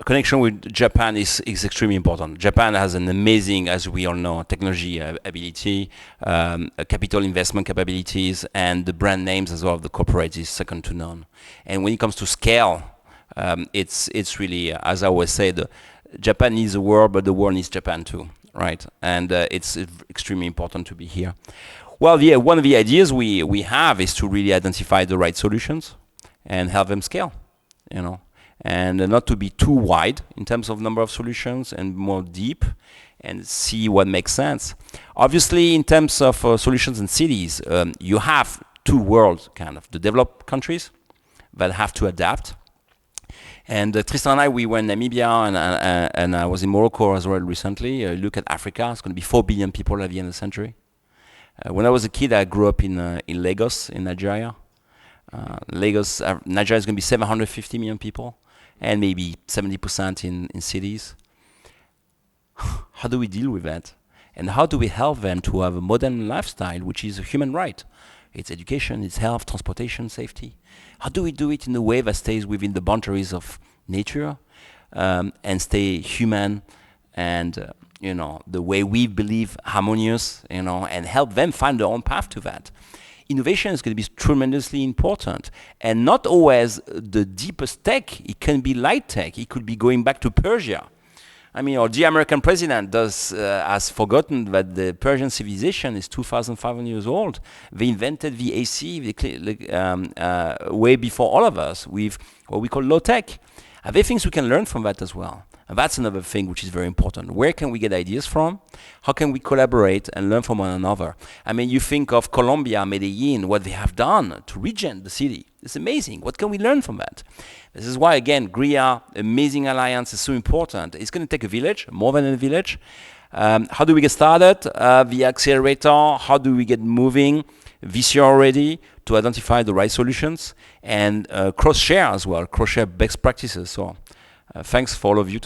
connection with Japan is extremely important. Japan has an amazing, as we all know, technology ability, capital investment capabilities, and the brand names as well of the corporate is second to none. And when it comes to scale, it's really, as I always say, Japan needs the world, but the world needs Japan too, right? And it's extremely important to be here. Well, yeah, one of the ideas we have is to really identify the right solutions and help them scale, you know, and not to be too wide in terms of number of solutions and more deep and see what makes sense. Obviously, in terms of solutions in cities, you have two worlds, kind of, the developed countries that have to adapt. And Tristan and I, we were in Namibia, and I was in Morocco as well recently. Look at Africa, it's going to be 4 billion people at the end of the century. When I was a kid, I grew up in Lagos, in Nigeria. Nigeria is going to be 750 million people, and maybe 70% in cities. How do we deal with that? And how do we help them to have a modern lifestyle, which is a human right? It's education, it's health, transportation, safety. How do we do it in a way that stays within the boundaries of nature and stay human and you know, the way we believe harmonious, you know, and help them find their own path to that? Innovation is going to be tremendously important, and not always the deepest tech. It can be light tech. It could be going back to Persia. I mean, the American president has forgotten that the Persian civilization is 2,500 years old. They invented the AC way before all of us with what we call low tech. Are there things we can learn from that as well? And that's another thing which is very important. Where can we get ideas from? How can we collaborate and learn from one another? I mean, you think of Colombia, Medellin, what they have done to regen the city. It's amazing. What can we learn from that? This is why, again, GRIA, amazing alliance, is so important. It's going to take a village, more than a village. How do we get started? The accelerator, how do we get moving this year already to identify the right solutions and cross-share as well, cross-share best practices. So thanks for all of you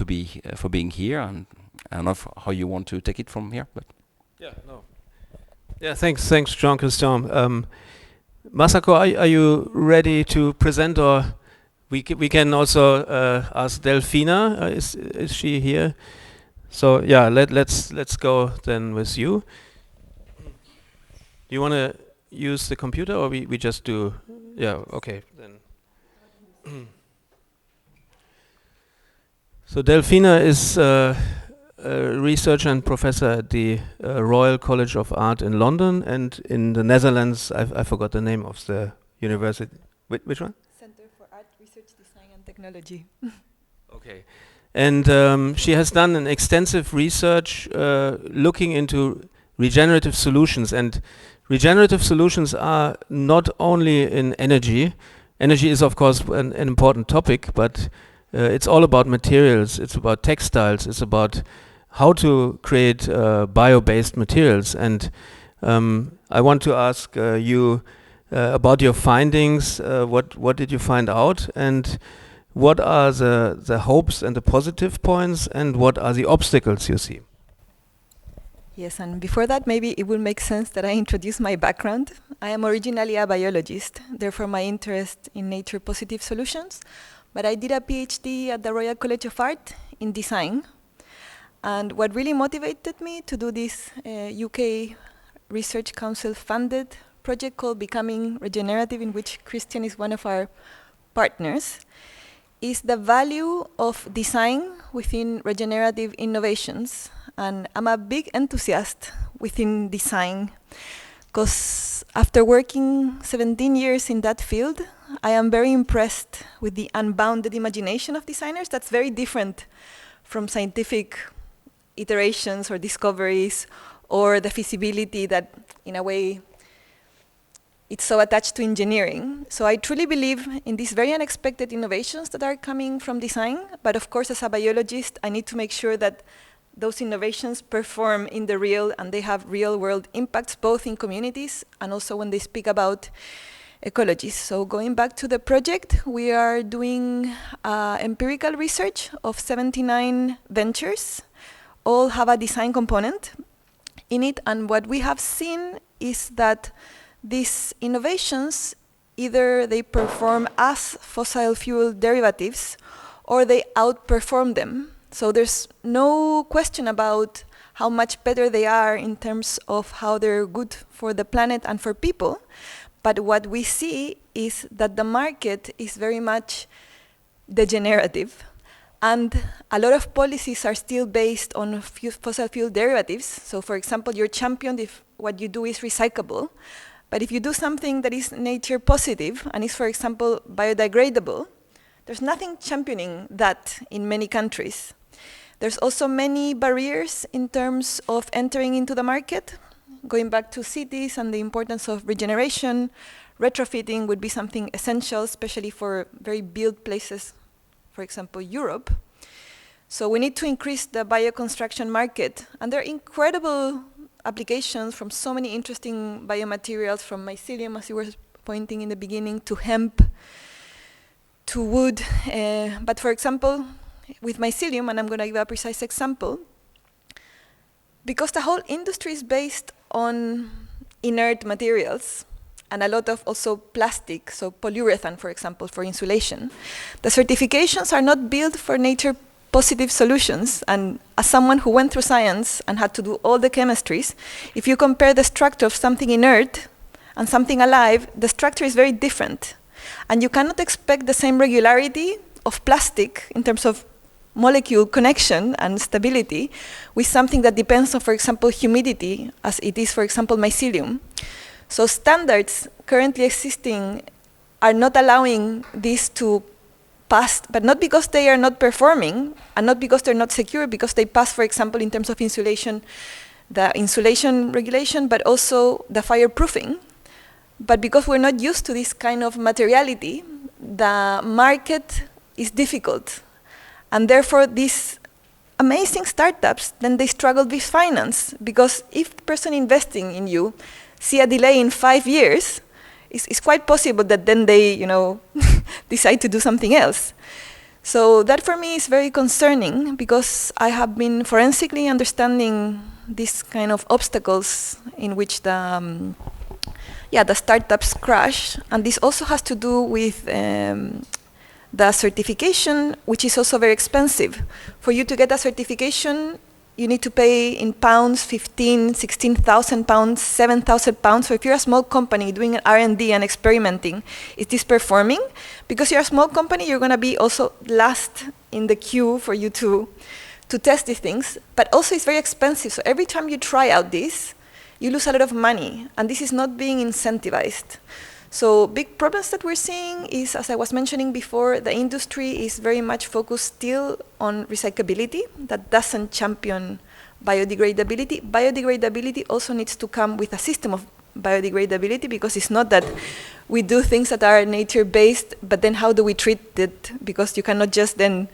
for being here, and I don't know how you want to take it from here. But thanks, Jean-Christian. Masako, are you ready to present, or we can also ask Delphina? Is she here? So yeah, let's go then with you. Do you want to use the computer, or we just do? Yeah, okay then. So Delphina is a researcher and professor at the Royal College of Art in London, and in the Netherlands, I forgot the name of the university. Which one? Center for Art, Research, Design and Technology. Okay. And she has done an extensive research looking into regenerative solutions. And regenerative solutions are not only in energy. Energy is, of course, an important topic, but it's all about materials. It's about textiles. It's about how to create bio-based materials. And I want to ask you about your findings. What did you find out? And what are the hopes and the positive points? And what are the obstacles you see? Yes, and before that, maybe it will make sense that I introduce my background. I am originally a biologist, therefore my interest in nature positive solutions. But I did a PhD at the Royal College of Art in design. And what really motivated me to do this UK Research Council funded project called Becoming Regenerative, in which Christian is one of our partners, is the value of design within regenerative innovations. And I'm a big enthusiast within design, because after working 17 years in that field, I am very impressed with the unbounded imagination of designers. That's very different from scientific iterations or discoveries, or the feasibility that, in a way, it's so attached to engineering. So I truly believe in these very unexpected innovations that are coming from design. But of course, as a biologist, I need to make sure that those innovations perform in the real and they have real world impacts, both in communities and also when they speak about ecology. So going back to the project, we are doing empirical research of 79 ventures. All have a design component in it. And what we have seen is that these innovations, either they perform as fossil fuel derivatives or they outperform them. So there's no question about how much better they are in terms of how they're good for the planet and for people. But what we see is that the market is very much degenerative. And a lot of policies are still based on fossil fuel derivatives. So for example, you're championed if what you do is recyclable. But if you do something that is nature positive and is, for example, biodegradable, there's nothing championing that in many countries. There's also many barriers in terms of entering into the market. Going back to cities and the importance of regeneration, retrofitting would be something essential, especially for very built places, for example, Europe. So we need to increase the bioconstruction market. And there are incredible applications from so many interesting biomaterials, from mycelium, as you were pointing in the beginning, to hemp, to wood. But for example, with mycelium, and I'm going to give a precise example, because the whole industry is based on inert materials and a lot of also plastic, so polyurethane, for example, for insulation, the certifications are not built for nature positive solutions. And as someone who went through science and had to do all the chemistries, if you compare the structure of something inert and something alive, the structure is very different. And you cannot expect the same regularity of plastic in terms of molecule connection and stability with something that depends on, for example, humidity, as it is, for example, mycelium. So standards currently existing are not allowing this to pass, but not because they are not performing and not because they're not secure, because they pass, for example, in terms of insulation, the insulation regulation, but also the fireproofing. But because we're not used to this kind of materiality, the market is difficult. And therefore, these amazing startups, then they struggle with finance. Because if the person investing in you see a delay in 5 years, it's quite possible that then they, decide to do something else. So that for me is very concerning, because I have been forensically understanding these kind of obstacles in which the startups crash. And this also has to do with the certification, which is also very expensive. For you to get a certification, you need to pay in pounds, 15, 16,000 pounds, 7,000 pounds. So if you're a small company doing an R&D and experimenting, is this performing? Because you're a small company, you're going to be also last in the queue for you to test these things. But also it's very expensive. So every time you try out this, you lose a lot of money. And this is not being incentivized. So big problems that we're seeing is, as I was mentioning before, the industry is very much focused still on recyclability. That doesn't champion biodegradability. Biodegradability also needs to come with a system of biodegradability, because it's not that we do things that are nature-based, but then how do we treat it? Because you cannot just then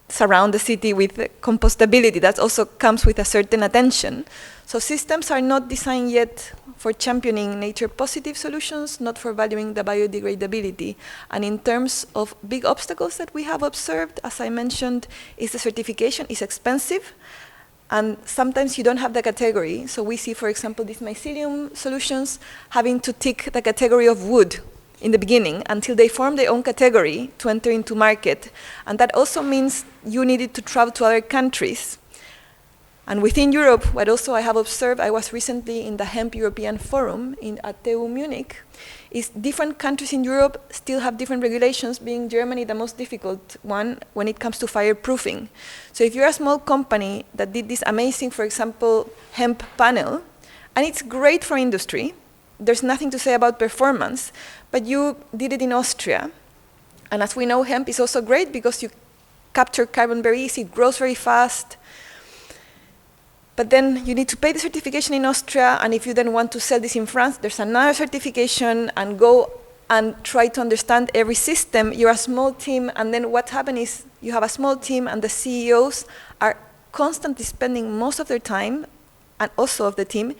surround the city with compostability. That also comes with a certain attention. So systems are not designed yet for championing nature-positive solutions, not for valuing the biodegradability. And in terms of big obstacles that we have observed, as I mentioned, is the certification is expensive, And sometimes you don't have the category. So we see, for example, these mycelium solutions having to tick the category of wood in the beginning until they form their own category to enter into market. And that also means you needed to travel to other countries. And within Europe, what also I have observed, I was recently in the Hemp European Forum at TU Munich, is different countries in Europe still have different regulations, being Germany the most difficult one when it comes to fireproofing. So if you're a small company that did this amazing, for example, hemp panel, and it's great for industry, there's nothing to say about performance, but you did it in Austria. And as we know, hemp is also great because you capture carbon very easy, it grows very fast. But then you need to pay the certification in Austria, and if you then want to sell this in France, there's another certification, and go and try to understand every system. You're a small team, and then what happens is you have a small team, and the CEOs are constantly spending most of their time, and also of the team,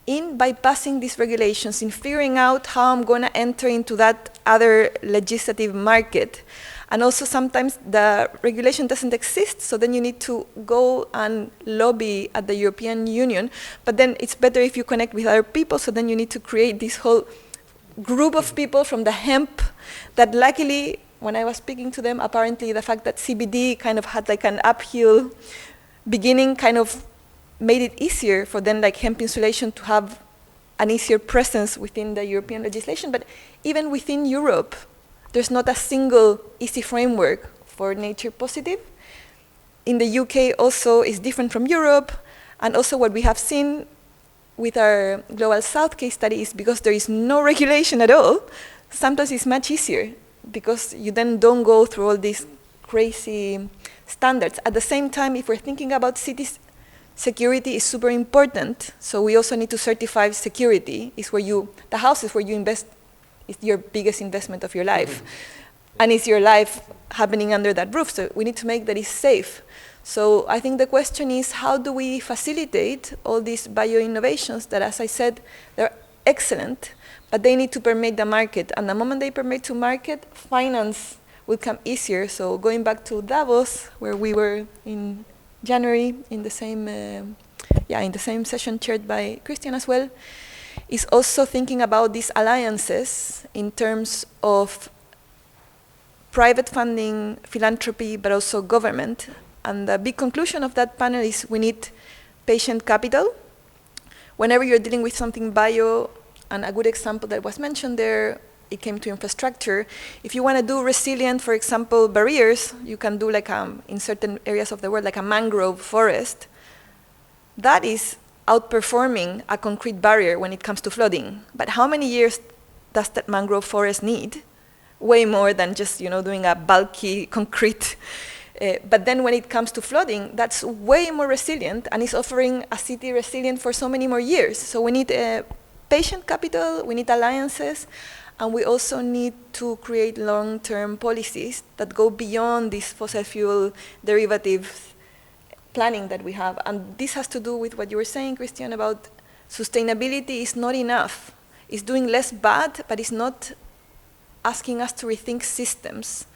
in bypassing these regulations, in figuring out how I'm going to enter into that other legislative market. And also sometimes the regulation doesn't exist, so then you need to go and lobby at the European Union. But then it's better if you connect with other people, so then you need to create this whole group of people from the hemp that luckily, when I was speaking to them, apparently the fact that CBD kind of had like an uphill beginning kind of made it easier for them, like hemp insulation, to have an easier presence within the European legislation. But even within Europe, there's not a single easy framework for nature positive. In the UK also is different from Europe, and also what we have seen with our Global South case study is because there is no regulation at all, sometimes it's much easier because you then don't go through all these crazy standards. At the same time, if we're thinking about cities, security is super important, so we also need to certify security. Is where the houses where you invest is your biggest investment of your life. And is your life happening under that roof? So we need to make that it's safe. So I think the question is, how do we facilitate all these bio-innovations that, as I said, they're excellent, but they need to permeate the market. And the moment they permeate to market, finance will come easier. So going back to Davos, where we were in January in the same session chaired by Christian as well, is also thinking about these alliances in terms of private funding, philanthropy, but also government. And the big conclusion of that panel is we need patient capital. Whenever you're dealing with something bio, and a good example that was mentioned there, it came to infrastructure. If you want to do resilient, for example, barriers, you can do like in certain areas of the world, like a mangrove forest. That is outperforming a concrete barrier when it comes to flooding. But how many years does that mangrove forest need? Way more than just doing a bulky concrete. But then when it comes to flooding, that's way more resilient, and is offering a city resilient for so many more years. So we need patient capital, we need alliances, and we also need to create long-term policies that go beyond this fossil fuel derivative planning that we have. And this has to do with what you were saying, Christian, about sustainability is not enough. It's doing less bad, but it's not asking us to rethink systems.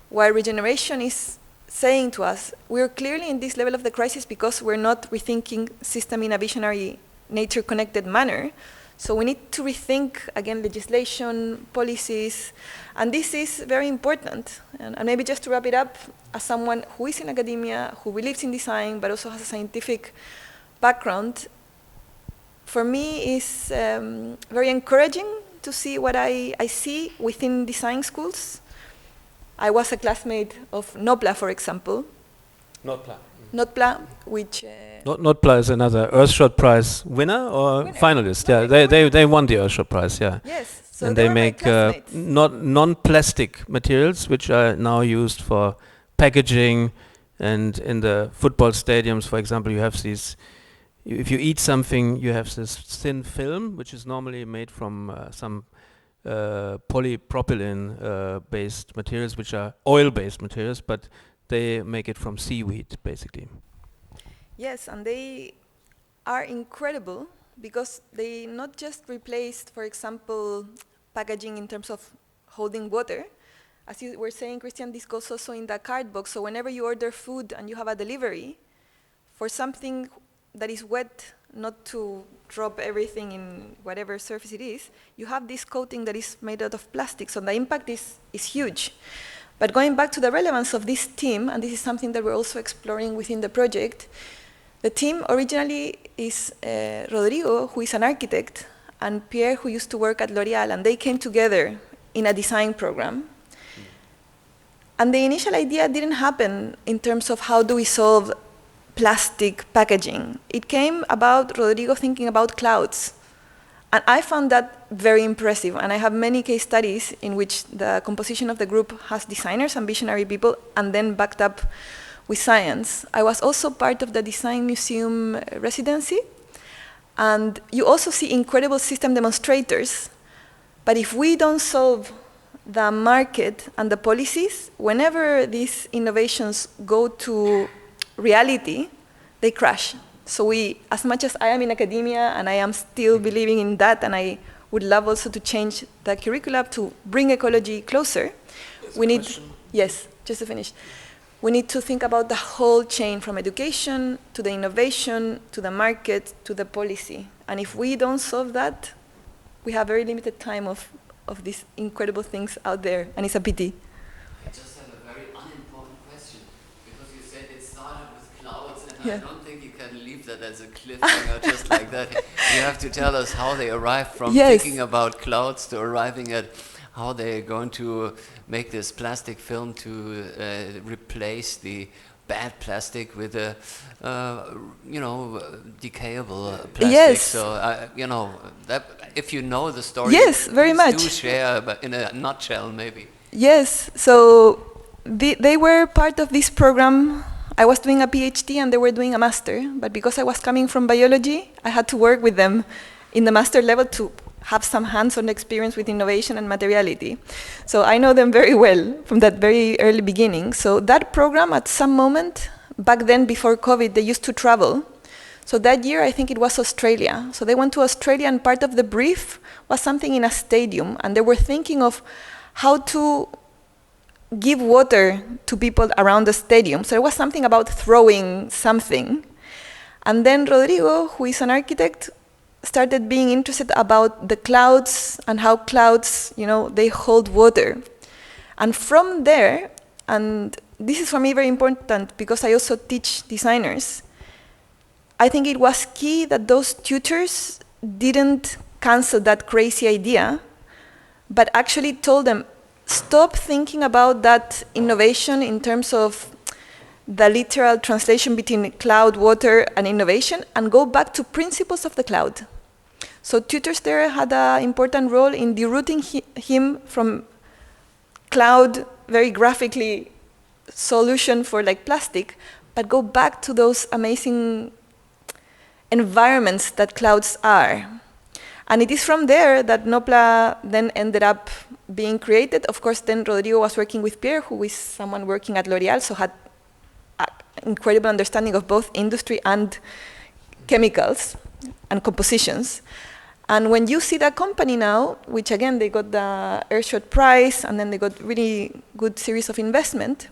While regeneration is saying to us, we're clearly in this level of the crisis because we're not rethinking system in a visionary, nature-connected manner. So we need to rethink, again, legislation, policies, and this is very important. And maybe just to wrap it up, as someone who is in academia, who believes in design, but also has a scientific background, for me is very encouraging to see what I see within design schools. I was a classmate of Nopla, for example. Notpla, which... Notpla is another Earthshot Prize winner or finalist. Yeah, they won the Earthshot Prize. Yeah. Yes. So and they make non-plastic materials, which are now used for packaging. And in the football stadiums, for example, you have these. If you eat something, you have this thin film, which is normally made from some polypropylene-based materials, which are oil-based materials, but they make it from seaweed, basically. Yes, and they are incredible because they not just replaced, for example, packaging in terms of holding water. As you were saying, Christian, this goes also in the card box. So whenever you order food and you have a delivery, for something that is wet, not to drop everything in whatever surface it is, you have this coating that is made out of plastic, so the impact is huge. But going back to the relevance of this team, and this is something that we're also exploring within the project, the team originally is Rodrigo, who is an architect, and Pierre, who used to work at L'Oreal, and they came together in a design program. And the initial idea didn't happen in terms of how do we solve plastic packaging. It came about Rodrigo thinking about clouds. And I found that very impressive. And I have many case studies in which the composition of the group has designers and visionary people, and then backed up with science. I was also part of the Design Museum residency. And you also see incredible system demonstrators. But if we don't solve the market and the policies, whenever these innovations go to reality, they crash. So we, as much as I am in academia and I am still believing in that, and I would love also to change the curriculum to bring ecology closer, we need, yes, just to finish, we need to think about the whole chain from education to the innovation, to the market, to the policy. And if we don't solve that, we have very limited time of these incredible things out there, and it's a pity. I just have a very unimportant question, because you said it started with clouds, and I don't think you can leave that as a cliffhanger just like that. You have to tell us how they arrived from thinking about clouds to arriving at how they're going to make this plastic film to replace the bad plastic with a, decayable plastic. Yes. So, that if you know the story, yes, very much. Do share, but in a nutshell, maybe. Yes. So they were part of this program. I was doing a PhD and they were doing a master. But because I was coming from biology, I had to work with them in the master level to have some hands-on experience with innovation and materiality. So I know them very well from that very early beginning. So that program, at some moment, back then before COVID, they used to travel. So that year, I think it was Australia. So they went to Australia, and part of the brief was something in a stadium. And they were thinking of how to give water to people around the stadium. So it was something about throwing something. And then Rodrigo, who is an architect, started being interested about the clouds and how clouds, they hold water. And from there, and this is for me very important because I also teach designers, I think it was key that those tutors didn't cancel that crazy idea, but actually told them, stop thinking about that innovation in terms of the literal translation between cloud, water, and innovation, and go back to principles of the cloud. So tutors there had an important role in derooting him from cloud, very graphically, solution for like plastic, but go back to those amazing environments that clouds are. And it is from there that Nopla then ended up being created. Of course, then Rodrigo was working with Pierre, who is someone working at L'Oreal, so had an incredible understanding of both industry and chemicals and compositions. And when you see that company now, which again, they got the Earthshot Prize, and then they got really good series of investment,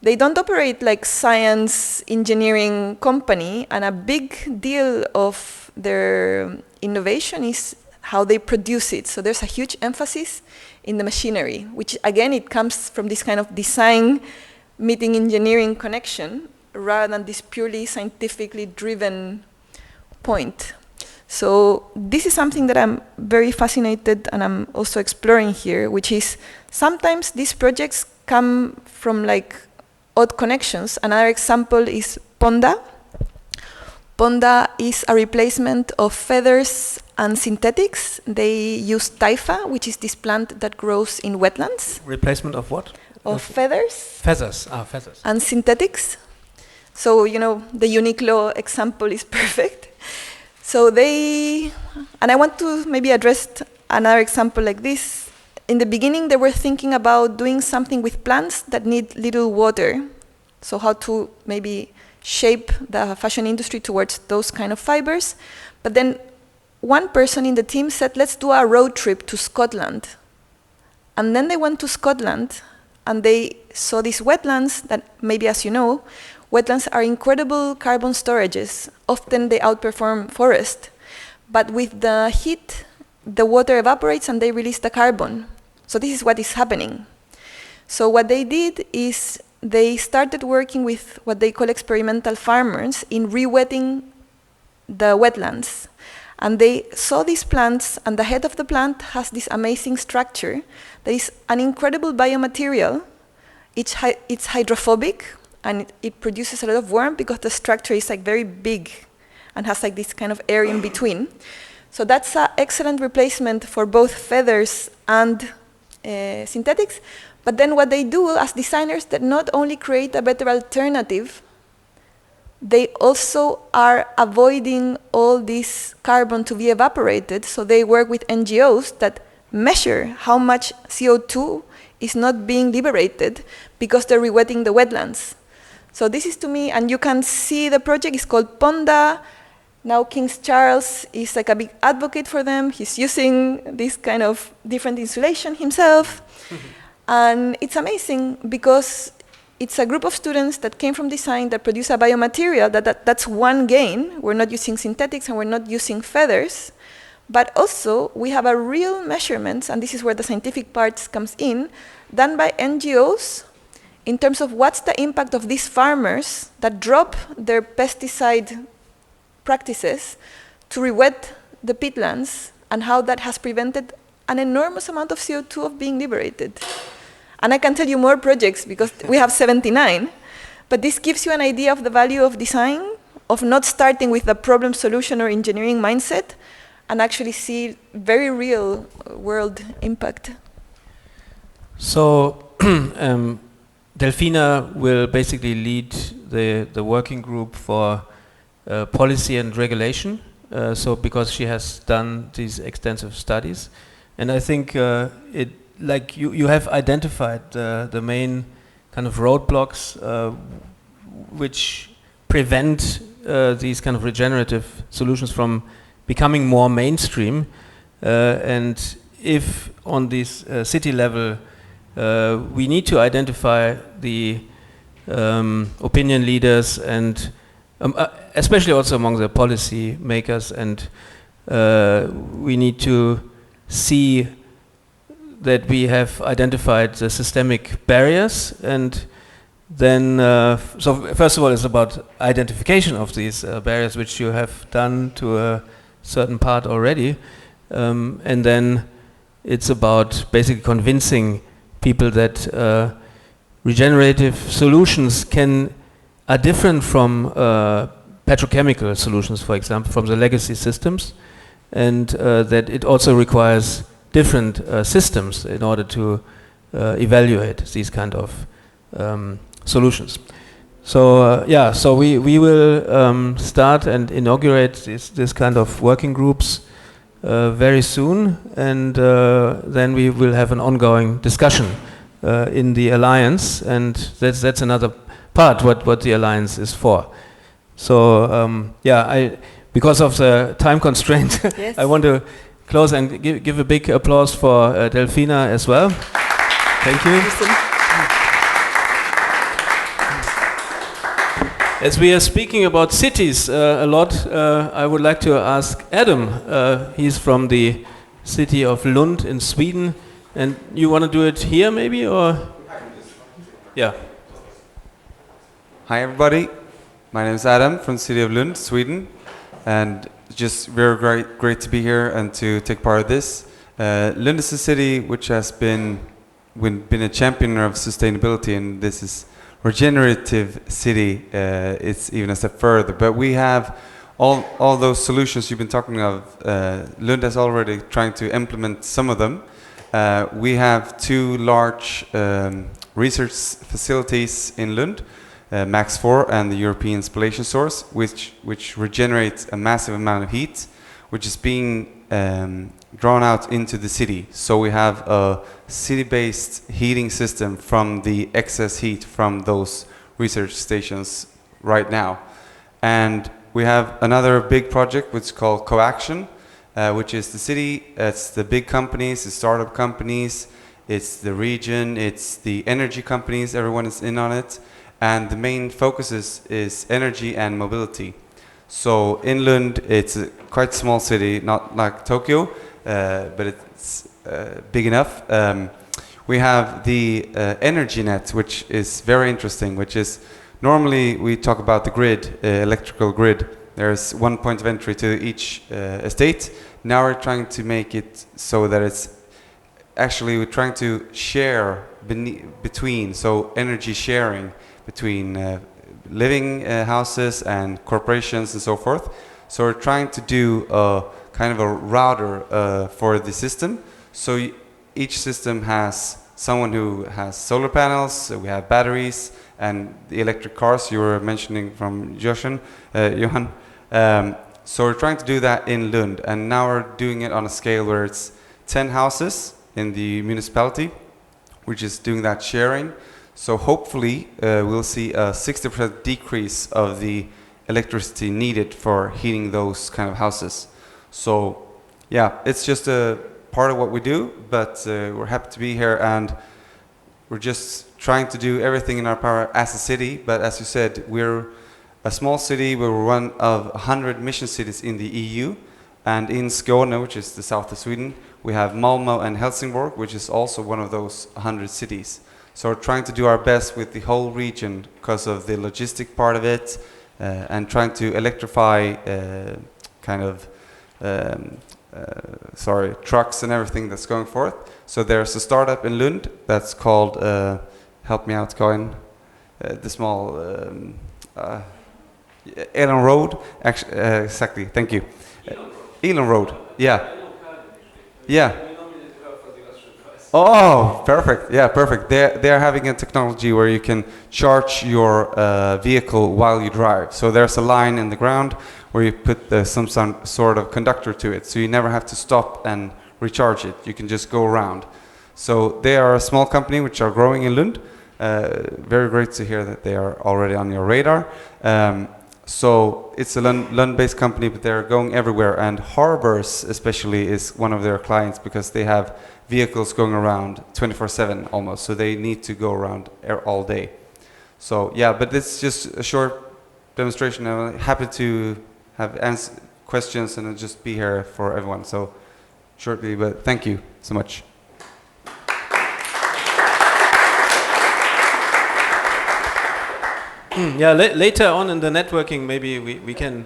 they don't operate like science engineering company, and a big deal of their innovation is how they produce it. So there's a huge emphasis in the machinery, which again, it comes from this kind of design meeting engineering connection rather than this purely scientifically driven point. So this is something that I'm very fascinated and I'm also exploring here, which is sometimes these projects come from like odd connections. Another example is Ponda. Ponda is a replacement of feathers and synthetics. They use taifa, which is this plant that grows in wetlands. Replacement of what? Of feathers. Feathers, feathers. And synthetics. So, the Uniqlo example is perfect. So and I want to maybe address another example like this. In the beginning, they were thinking about doing something with plants that need little water. So how to maybe shape the fashion industry towards those kind of fibers. But then one person in the team said, let's do a road trip to Scotland. And then they went to Scotland and they saw these wetlands that maybe, as you know, wetlands are incredible carbon storages. Often they outperform forest. But with the heat, the water evaporates and they release the carbon. So this is what is happening. So what they did is they started working with what they call experimental farmers in re-wetting the wetlands. And they saw these plants, and the head of the plant has this amazing structure that is an incredible biomaterial. It's hydrophobic, and it produces a lot of warmth because the structure is like very big and has like this kind of air in between. So that's an excellent replacement for both feathers and synthetics. But then what they do as designers, that not only create a better alternative, they also are avoiding all this carbon to be evaporated. So they work with NGOs that measure how much CO2 is not being liberated because they're re-wetting the wetlands. So this is to me, and you can see the project is called Ponda. Now King Charles is like a big advocate for them. He's using this kind of different insulation himself. And it's amazing because it's a group of students that came from design that produce a biomaterial. That's one gain. We're not using synthetics and we're not using feathers. But also, we have a real measurements, and this is where the scientific part comes in, done by NGOs in terms of what's the impact of these farmers that drop their pesticide practices to re-wet the peatlands, and how that has prevented an enormous amount of CO2 of being liberated. And I can tell you more projects because we have 79, but this gives you an idea of the value of design, of not starting with the problem solution or engineering mindset, and actually see very real world impact. So Delfina will basically lead the working group for policy and regulation, so because she has done these extensive studies. And I think you have identified the main kind of roadblocks which prevent these kind of regenerative solutions from becoming more mainstream. And if on this city level we need to identify the opinion leaders and especially also among the policy makers, and we need to see that we have identified the systemic barriers, and then so first of all it's about identification of these barriers, which you have done to a certain part already, and then it's about basically convincing people that regenerative solutions are different from petrochemical solutions, for example, from the legacy systems, and that it also requires different systems in order to evaluate these kind of solutions. So so we will start and inaugurate this kind of working groups very soon, and then we will have an ongoing discussion in the Alliance, and that's another part what the Alliance is for. So because of the time constraint, yes. I want to close and give a big applause for Delfina as well. Thank you. As we are speaking about cities a lot, I would like to ask Adam. He's from the city of Lund in Sweden, and you want to do it here maybe, or? Yeah. Hi everybody, my name is Adam from the city of Lund, Sweden, and just very great to be here and to take part of this. Lund is a city which has been a champion of sustainability, and this is regenerative city. It's even a step further, but we have all those solutions you've been talking of. Lund is already trying to implement some of them. We have two large research facilities in Lund, Max 4 and the European Spallation Source, which regenerates a massive amount of heat, which is being drawn out into the city. So we have a city-based heating system from the excess heat from those research stations right now. And we have another big project which is called Coaction, which is the city, it's the big companies, the startup companies, it's the region, it's the energy companies, everyone is in on it. and the main focuses is energy and mobility. So in Lund, it's a quite small city, not like Tokyo, but it's big enough. We have the energy net, which is very interesting, which is normally we talk about the grid, electrical grid. There's one point of entry to each estate. Now we're trying to make it so that it's actually we're trying to share between, so energy sharing between living houses and corporations and so forth. So we're trying to do a kind of a router for the system. So each system has someone who has solar panels, we have batteries, and the electric cars you were mentioning from Johan. So we're trying to do that in Lund, and now we're doing it on a scale where it's 10 houses in the municipality, which is doing that sharing. So hopefully we'll see a 60% decrease of the electricity needed for heating those kind of houses. So yeah, it's just a part of what we do, but we're happy to be here, and we're just trying to do everything in our power as a city. But as you said, we're a small city. We're one of 100 mission cities in the EU, and in Skåne, which is the south of Sweden, we have Malmö and Helsingborg, which is also one of those 100 cities. So we're trying to do our best with the whole region because of the logistic part of it, and trying to electrify trucks and everything that's going forth. So there's a startup in Lund that's called, help me out, Coin, the small Elon Road, exactly, thank you. Elon Road, yeah. Yeah. Oh, perfect. Yeah, perfect. They're having a technology where you can charge your vehicle while you drive. So there's a line in the ground where you put some sort of conductor to it. So you never have to stop and recharge it. You can just go around. So they are a small company which are growing in Lund. Very great to hear that they are already on your radar. So it's a Lund-based company, but they're going everywhere. And harbors especially is one of their clients because they have vehicles going around 24/7 almost. So they need to go around all day. So yeah, but it's just a short demonstration. I'm happy to have questions and just be here for everyone. So shortly, but thank you so much. Yeah, later on in the networking, maybe we can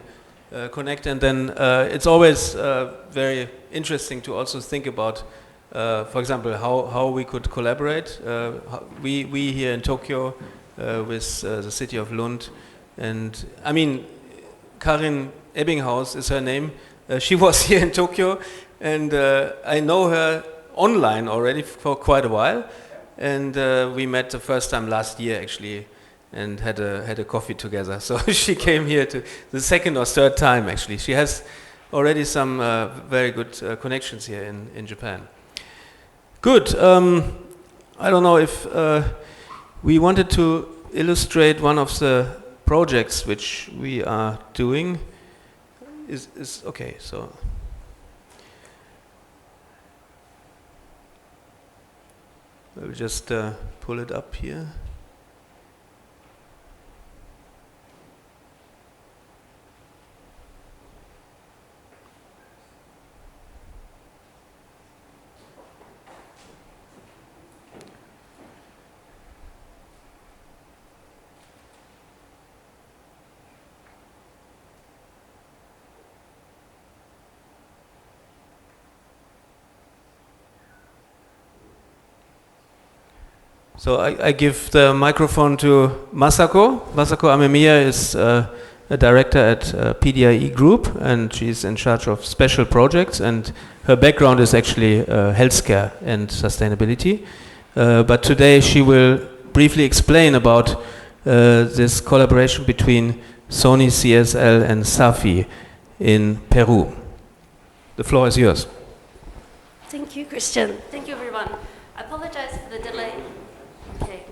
connect, and then it's always very interesting to also think about, for example, how we could collaborate. We here in Tokyo with the city of Lund, and I mean, Karin Ebbinghaus is her name. She was here in Tokyo, and I know her online already for quite a while, and we met the first time last year actually, and had a coffee together. So she came here to the second or third time actually. She has already some very good connections here in Japan. Good. I don't know if we wanted to illustrate one of the projects which we are doing. Is okay. So we'll just pull it up here. So I give the microphone to Masako. Masako Amemiya is a director at PDIE Group, and she's in charge of special projects, and her background is actually healthcare and sustainability. But today she will briefly explain about this collaboration between Sony CSL and SAFI in Peru. The floor is yours. Thank you, Christian. Thank you, everyone. I apologize for the delay. Okay.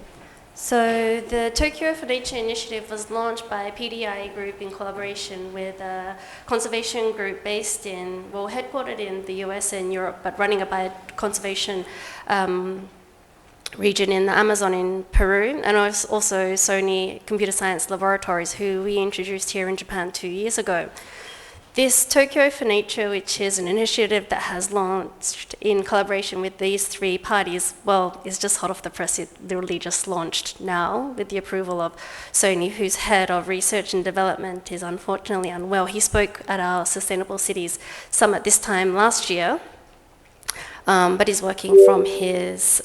So the Tokyo for Nature initiative was launched by PDI Group in collaboration with a conservation group based headquartered in the US and Europe, but running a conservation region in the Amazon in Peru, and also Sony Computer Science Laboratories, who we introduced here in Japan 2 years ago. This Tokyo for Nature, which is an initiative that has launched in collaboration with these three parties, well, is just hot off the press. It literally just launched now with the approval of Sony, whose head of research and development is unfortunately unwell. He spoke at our Sustainable Cities Summit this time last year, but he's working from his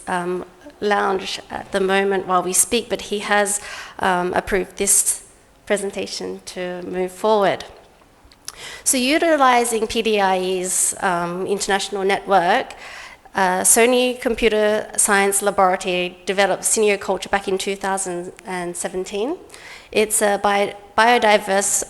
lounge at the moment while we speak, but he has approved this presentation to move forward. So utilizing PDIE's international network, Sony Computer Science Laboratory developed Cineo-culture back in 2017. It's a biodiverse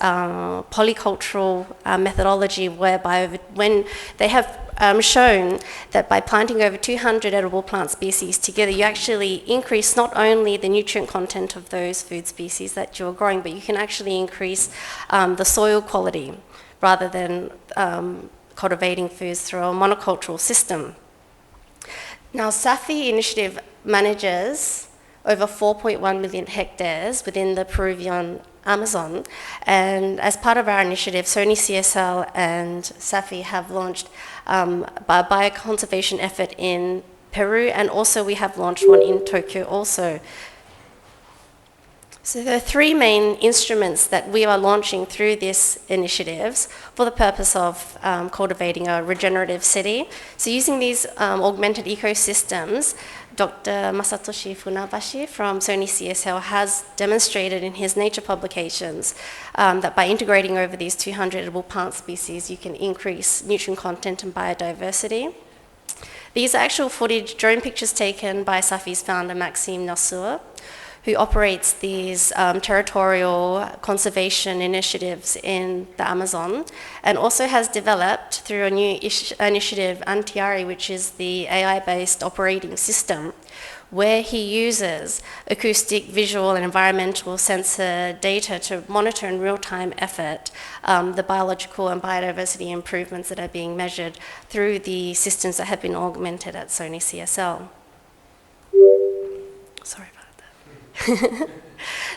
polycultural methodology whereby when they have shown that by planting over 200 edible plant species together, you actually increase not only the nutrient content of those food species that you're growing, but you can actually increase the soil quality rather than cultivating foods through a monocultural system. Now, SAFI initiative manages over 4.1 million hectares within the Peruvian Amazon, and as part of our initiative, Sony CSL and SAFI have launched a bioconservation effort in Peru, and also we have launched one in Tokyo also. So there are three main instruments that we are launching through these initiatives for the purpose of cultivating a regenerative city. So using these augmented ecosystems, Dr. Masatoshi Funabashi from Sony CSL has demonstrated in his Nature publications that by integrating over these 200 edible plant species, you can increase nutrient content and biodiversity. These are actual footage, drone pictures taken by SAFI's founder, Maxime Nassur, who operates these territorial conservation initiatives in the Amazon, and also has developed through a new initiative, Antiari, which is the AI-based operating system, where he uses acoustic, visual, and environmental sensor data to monitor in real-time effort the biological and biodiversity improvements that are being measured through the systems that have been augmented at Sony CSL. Sorry about that.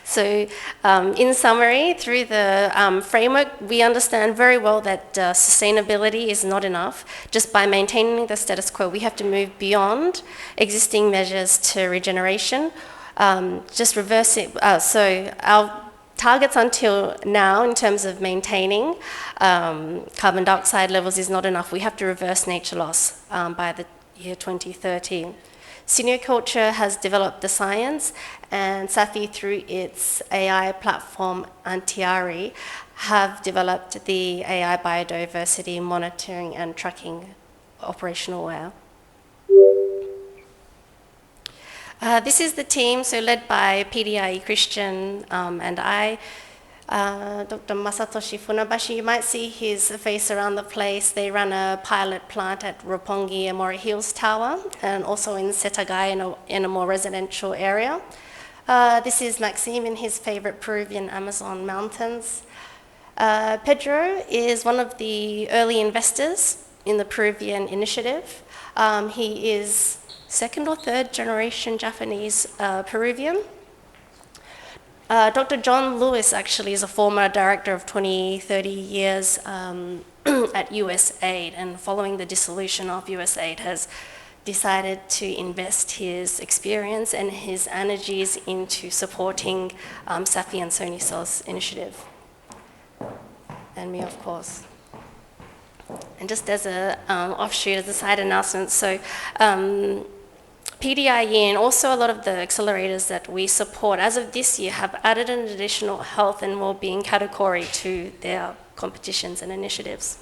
So in summary, through the framework, we understand very well that sustainability is not enough. Just by maintaining the status quo, we have to move beyond existing measures to regeneration. Just reverse it. So our targets until now in terms of maintaining carbon dioxide levels is not enough. We have to reverse nature loss by the year 2030. Cineo-culture has developed the science, and SAFI, through its AI platform Antiari, have developed the AI biodiversity monitoring and tracking operational layer. This is the team, so led by PDIE Christian and I. Dr. Masatoshi Funabashi, you might see his face around the place. They run a pilot plant at Roppongi Amori Hills Tower, and also in Setagai in a more residential area. This is Maxime in his favorite Peruvian Amazon mountains. Pedro is one of the early investors in the Peruvian initiative. He is second or third generation Japanese Peruvian. Dr. John Lewis actually is a former director of 20-30 years at USAID, and following the dissolution of USAID has decided to invest his experience and his energies into supporting SAFI and Sony Cell's initiative. And me, of course. And just as an offshoot, as a side announcement, so PDIE and also a lot of the accelerators that we support as of this year have added an additional health and well-being category to their competitions and initiatives.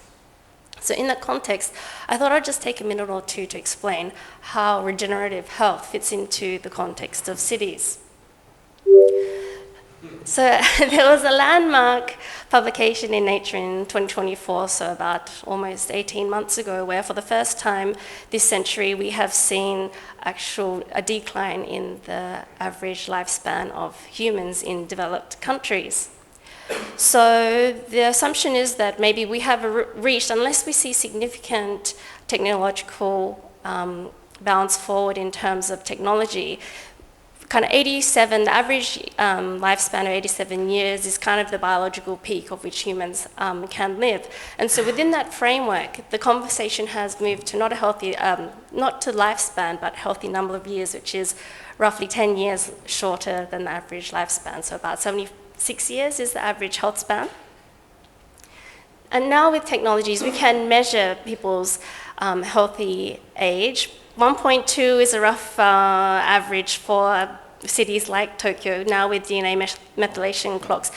So in that context, I thought I'd just take a minute or two to explain how regenerative health fits into the context of cities. So there was a landmark publication in Nature in 2024, so about almost 18 months ago, where for the first time this century we have seen a decline in the average lifespan of humans in developed countries. So the assumption is that maybe we have reached, unless we see significant technological bounce forward in terms of technology. Kind of 87, the average lifespan of 87 years is kind of the biological peak of which humans can live. And so within that framework, the conversation has moved to not a healthy, not to lifespan, but healthy number of years, which is roughly 10 years shorter than the average lifespan. So about 76 years is the average health span. And now with technologies, we can measure people's healthy age. 1.2 is a rough average for cities like Tokyo. Now with DNA methylation clocks,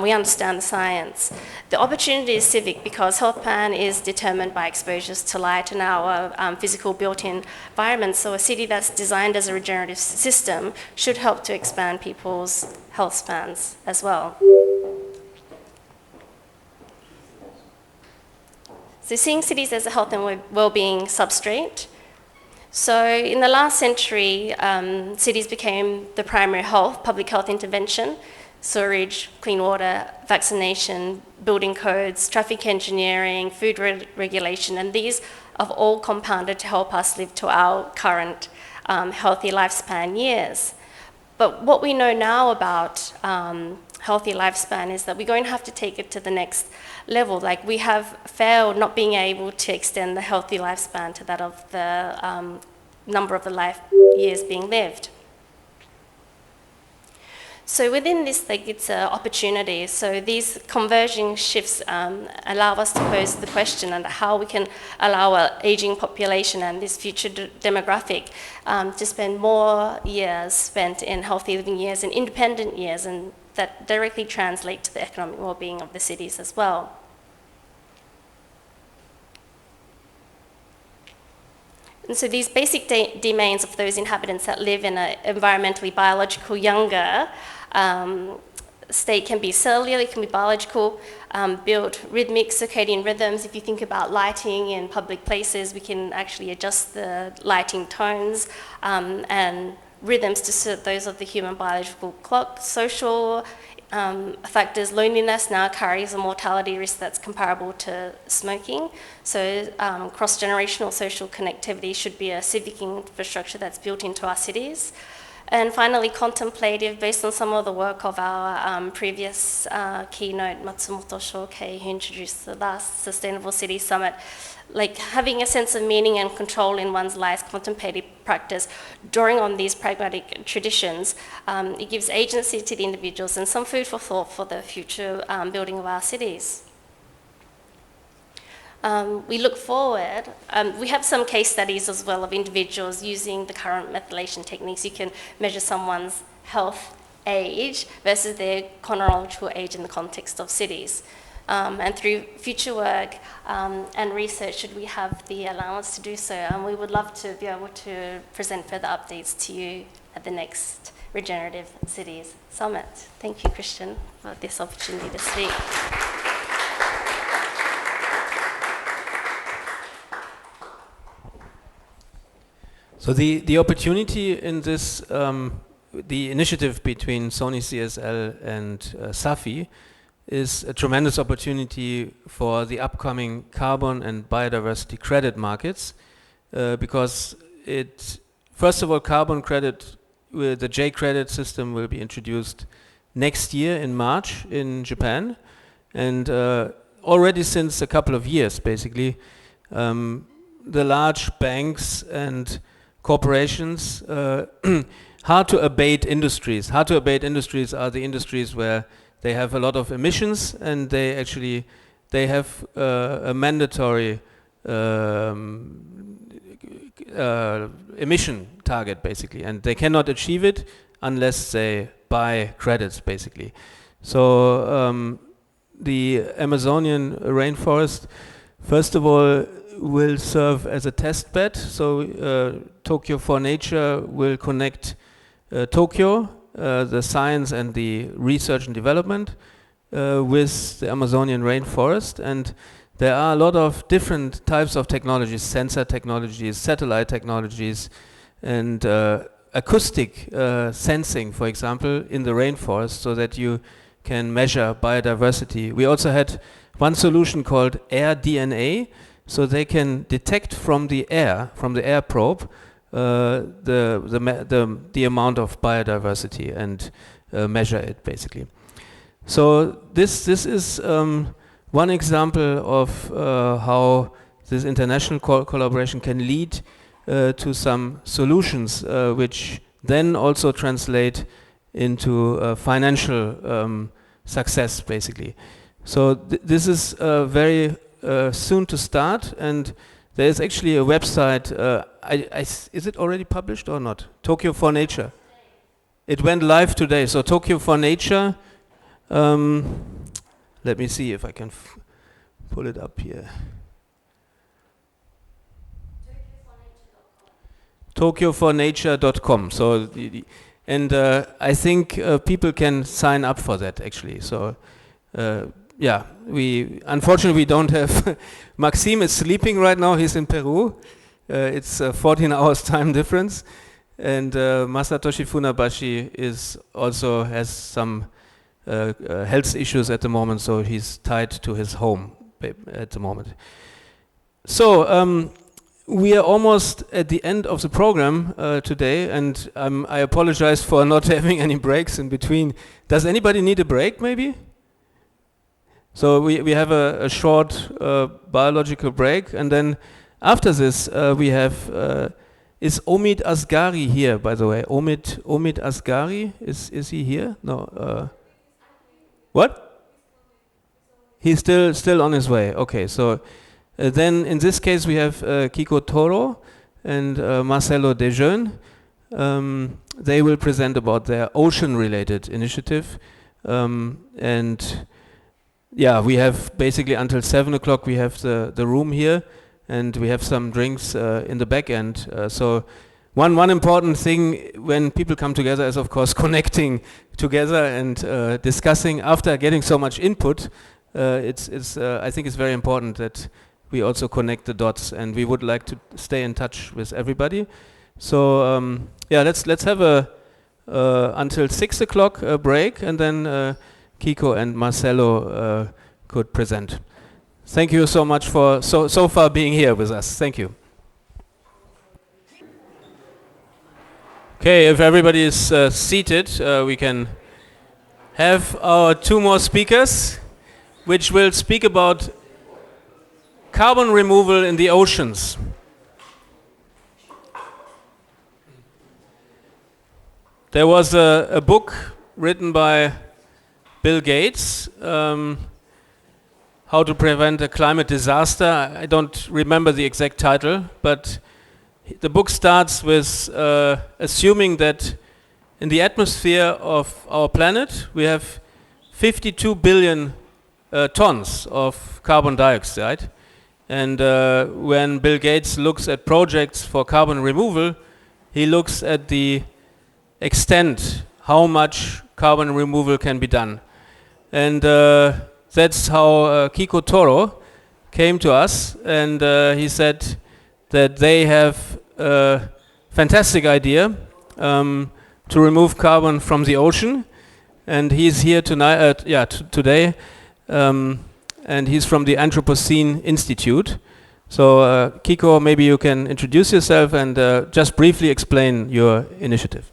we understand the science. The opportunity is civic because health span is determined by exposures to light and our physical built-in environment. So a city that's designed as a regenerative system should help to expand people's health spans as well. So seeing cities as a health and well-being substrate. So in the last century, cities became the primary public health intervention, sewerage, clean water, vaccination, building codes, traffic engineering, food regulation, and these have all compounded to help us live to our current healthy lifespan years. But what we know now about healthy lifespan is that we're going to have to take it to the next level. Like we have failed not being able to extend the healthy lifespan to that of the number of the life years being lived. So within this, like, it's an opportunity. So these converging shifts allow us to pose the question on how we can allow our aging population and this future demographic to spend more years spent in healthy living years and independent years, and that directly translate to the economic well-being of the cities as well. And so these basic domains of those inhabitants that live in an environmentally biological younger state can be cellular, it can be biological, build rhythmic circadian rhythms. If you think about lighting in public places, we can actually adjust the lighting tones and rhythms to suit those of the human biological clock. Social factors, loneliness now carries a mortality risk that's comparable to smoking. So cross-generational social connectivity should be a civic infrastructure that's built into our cities. And finally, contemplative, based on some of the work of our previous keynote, Matsumoto Shokei, who introduced the last Sustainable City Summit, like having a sense of meaning and control in one's life, contemplative practice, drawing on these pragmatic traditions, it gives agency to the individuals and some food for thought for the future building of our cities. We look forward, we have some case studies as well of individuals using the current methylation techniques. You can measure someone's health age versus their chronological age in the context of cities. And through future work and research, should we have the allowance to do so, and we would love to be able to present further updates to you at the next Regenerative Cities Summit. Thank you, Christian, for this opportunity to speak. So the opportunity in this, the initiative between Sony CSL and SAFI is a tremendous opportunity for the upcoming carbon and biodiversity credit markets, because first of all, carbon credit, the J credit system will be introduced next year in March in Japan, and already since a couple of years, basically, the large banks and corporations, hard to abate industries are the industries where they have a lot of emissions, and they have a mandatory emission target, basically, and they cannot achieve it unless they buy credits, basically. So the Amazonian rainforest, first of all, will serve as a test bed. So Tokyo for Nature will connect Tokyo, the science and the research and development, with the Amazonian rainforest. And there are a lot of different types of technologies, sensor technologies, satellite technologies, and acoustic sensing, for example, in the rainforest, so that you can measure biodiversity. We also had one solution called air DNA, so they can detect from the air probe, the amount of biodiversity and measure it basically. So this is one example of how this international collaboration can lead to some solutions which then also translate into financial success basically. So this is very soon to start, and there is actually a website. Is it already published or not? Tokyo for Nature. It went live today. So Tokyo for Nature. Let me see if I can pull it up here. tokyofornature.com. So, I think people can sign up for that actually. So, yeah, unfortunately we don't have. Maxime is sleeping right now. He's in Peru. It's 14 hours time difference, and Masatoshi Funabashi has some health issues at the moment, so he's tied to his home at the moment. So we are almost at the end of the program today, and I apologize for not having any breaks in between. Does anybody need a break maybe? So we have a short biological break, and then after this we have, is Omid Asghari here, by the way? Omid Asghari, is he here? No. What? He's still on his way. Okay, so then in this case we have Kiko Toro and Marcelo Dejeune. They will present about their ocean-related initiative, and yeah, we have basically until 7 o'clock. We have the room here, and we have some drinks in the back end. So one important thing when people come together is, of course, connecting together and discussing. After getting so much input, I think it's very important that we also connect the dots, and we would like to stay in touch with everybody. So yeah, let's have a until 6 o'clock break, and then Kiko and Marcelo could present. Thank you so much for so far being here with us. Thank you. Okay, if everybody is seated, we can have our two more speakers, which will speak about carbon removal in the oceans. There was a book written by Bill Gates, How to Prevent a Climate Disaster. I don't remember the exact title, but the book starts with assuming that in the atmosphere of our planet we have 52 billion tons of carbon dioxide. And when Bill Gates looks at projects for carbon removal, he looks at the extent, how much carbon removal can be done. And that's how Kiko Toro came to us, and he said that they have a fantastic idea to remove carbon from the ocean, and he's here tonight. Today, and he's from the Anthropocene Institute. So, Kiko, maybe you can introduce yourself and just briefly explain your initiative.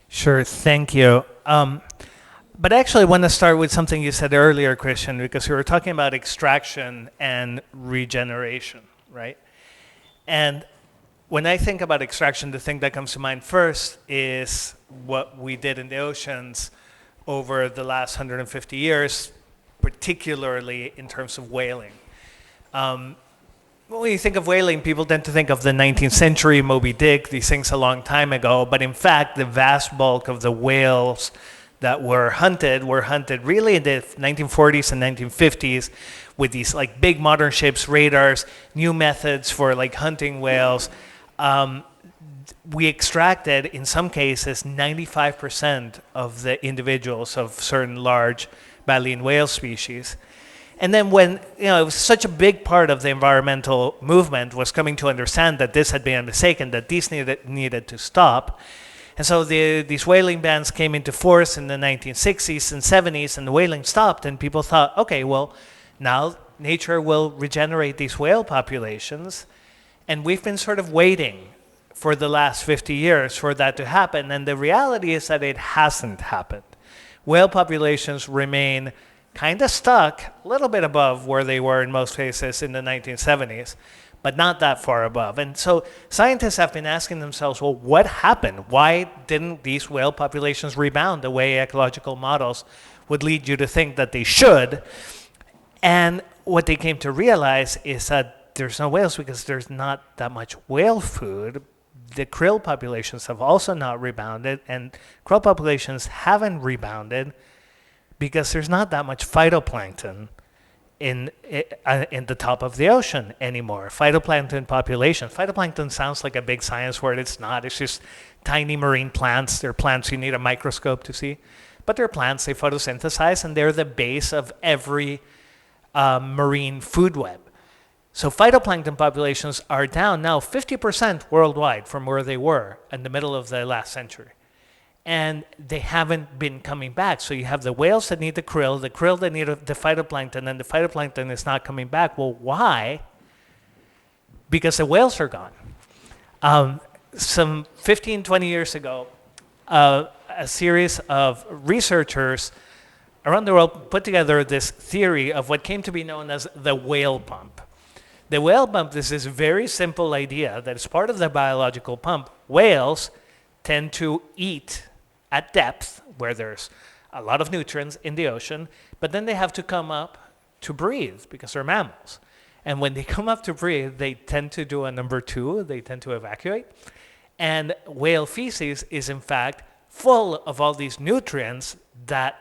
Sure, thank you. But actually, I want to start with something you said earlier, Christian, because we were talking about extraction and regeneration, right? And when I think about extraction, the thing that comes to mind first is what we did in the oceans over the last 150 years, particularly in terms of whaling. When you think of whaling, people tend to think of the 19th century, Moby Dick, these things a long time ago. But in fact, the vast bulk of the whales that were hunted really in the 1940s and 1950s with these like big modern ships, radars, new methods for like hunting whales. We extracted, in some cases, 95% of the individuals of certain large baleen whale species. And then when, it was such a big part of the environmental movement was coming to understand that this had been a mistake and that these needed to stop. And so these whaling bans came into force in the 1960s and 70s, and the whaling stopped, and people thought, okay, well, now nature will regenerate these whale populations. And we've been sort of waiting for the last 50 years for that to happen, and the reality is that it hasn't happened. Whale populations remain kind of stuck, a little bit above where they were in most cases in the 1970s, but not that far above. And so scientists have been asking themselves, well, what happened? Why didn't these whale populations rebound the way ecological models would lead you to think that they should? And what they came to realize is that there's no whales because there's not that much whale food. The krill populations have also not rebounded, and krill populations haven't rebounded because there's not that much phytoplankton in the top of the ocean anymore. Phytoplankton population. Phytoplankton sounds like a big science word. It's not. It's just tiny marine plants. They're plants you need a microscope to see. But they're plants. They photosynthesize, and they're the base of every marine food web. So phytoplankton populations are down now 50% worldwide from where they were in the middle of the last century. And they haven't been coming back. So you have the whales that need the krill that need the phytoplankton, and the phytoplankton is not coming back. Well, why? Because the whales are gone. Some 15, 20 years ago, a series of researchers around the world put together this theory of what came to be known as the whale pump. The whale pump is this very simple idea that is part of the biological pump. Whales tend to eat at depth where there's a lot of nutrients in the ocean, but then they have to come up to breathe because they're mammals. And when they come up to breathe, they tend to do a number two, they tend to evacuate. And whale feces is in fact full of all these nutrients that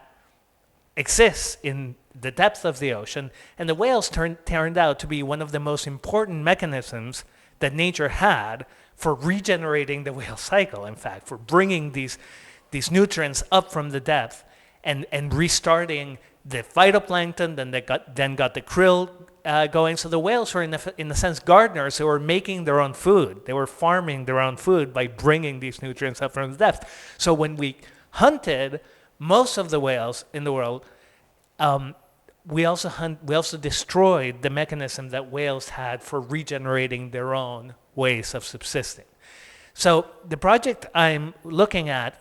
exist in the depth of the ocean, and the whales turned out to be one of the most important mechanisms that nature had for regenerating the whale cycle, in fact, for bringing these nutrients up from the depth and restarting the phytoplankton, then got the krill going. So the whales were, in a sense, gardeners who were making their own food. They were farming their own food by bringing these nutrients up from the depth. So when we hunted most of the whales in the world, we also destroyed the mechanism that whales had for regenerating their own ways of subsisting. So the project I'm looking at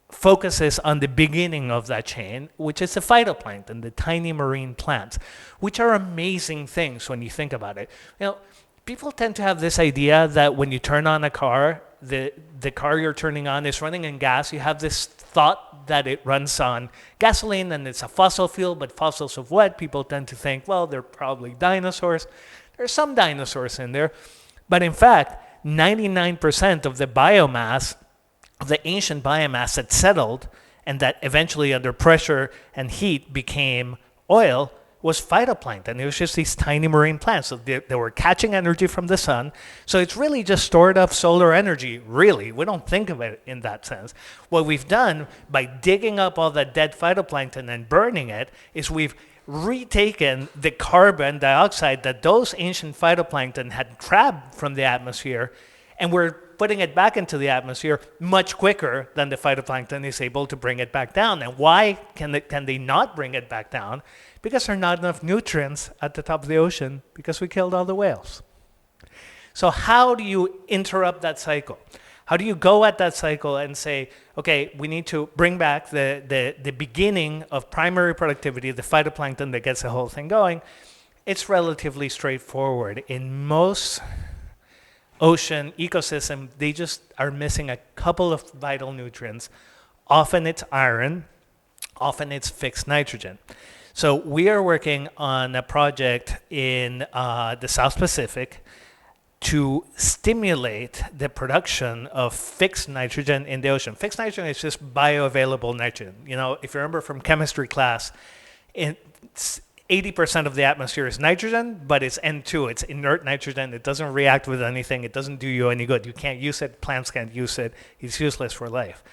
focuses on the beginning of that chain, which is the phytoplankton, the tiny marine plants, which are amazing things when you think about it. You know, people tend to have this idea that when you turn on a car, the car you're turning on is running on gas. You have this thought that it runs on gasoline and it's a fossil fuel, but fossils of what? People tend to think, well, they're probably dinosaurs. There's some dinosaurs in there. But in fact, 99% of the biomass, of the ancient biomass that settled and that eventually under pressure and heat became oil, was phytoplankton. It was just these tiny marine plants. So they were catching energy from the sun. So it's really just stored up solar energy, really. We don't think of it in that sense. What we've done by digging up all that dead phytoplankton and burning it is we've retaken the carbon dioxide that those ancient phytoplankton had trapped from the atmosphere, and we're putting it back into the atmosphere much quicker than the phytoplankton is able to bring it back down. And why can they not bring it back down? Because there are not enough nutrients at the top of the ocean because we killed all the whales. So how do you interrupt that cycle? How do you go at that cycle and say, okay, we need to bring back the beginning of primary productivity, the phytoplankton that gets the whole thing going? It's relatively straightforward. In most ocean ecosystem, they just are missing a couple of vital nutrients. Often it's iron, often it's fixed nitrogen. So we are working on a project in the South Pacific to stimulate the production of fixed nitrogen in the ocean. Fixed nitrogen is just bioavailable nitrogen. You know, if you remember from chemistry class, 80% of the atmosphere is nitrogen, but it's N2. It's inert nitrogen. It doesn't react with anything. It doesn't do you any good. You can't use it. Plants can't use it. It's useless for life.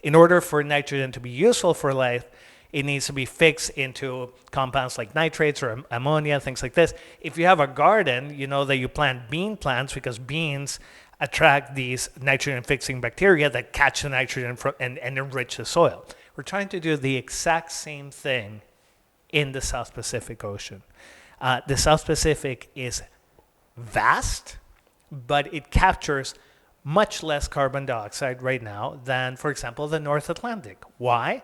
In order for nitrogen to be useful for life, it needs to be fixed into compounds like nitrates or ammonia, things like this. If you have a garden, you know that you plant bean plants because beans attract these nitrogen-fixing bacteria that catch the nitrogen and enrich the soil. We're trying to do the exact same thing in the South Pacific Ocean. The South Pacific is vast, but it captures much less carbon dioxide right now than, for example, the North Atlantic. Why?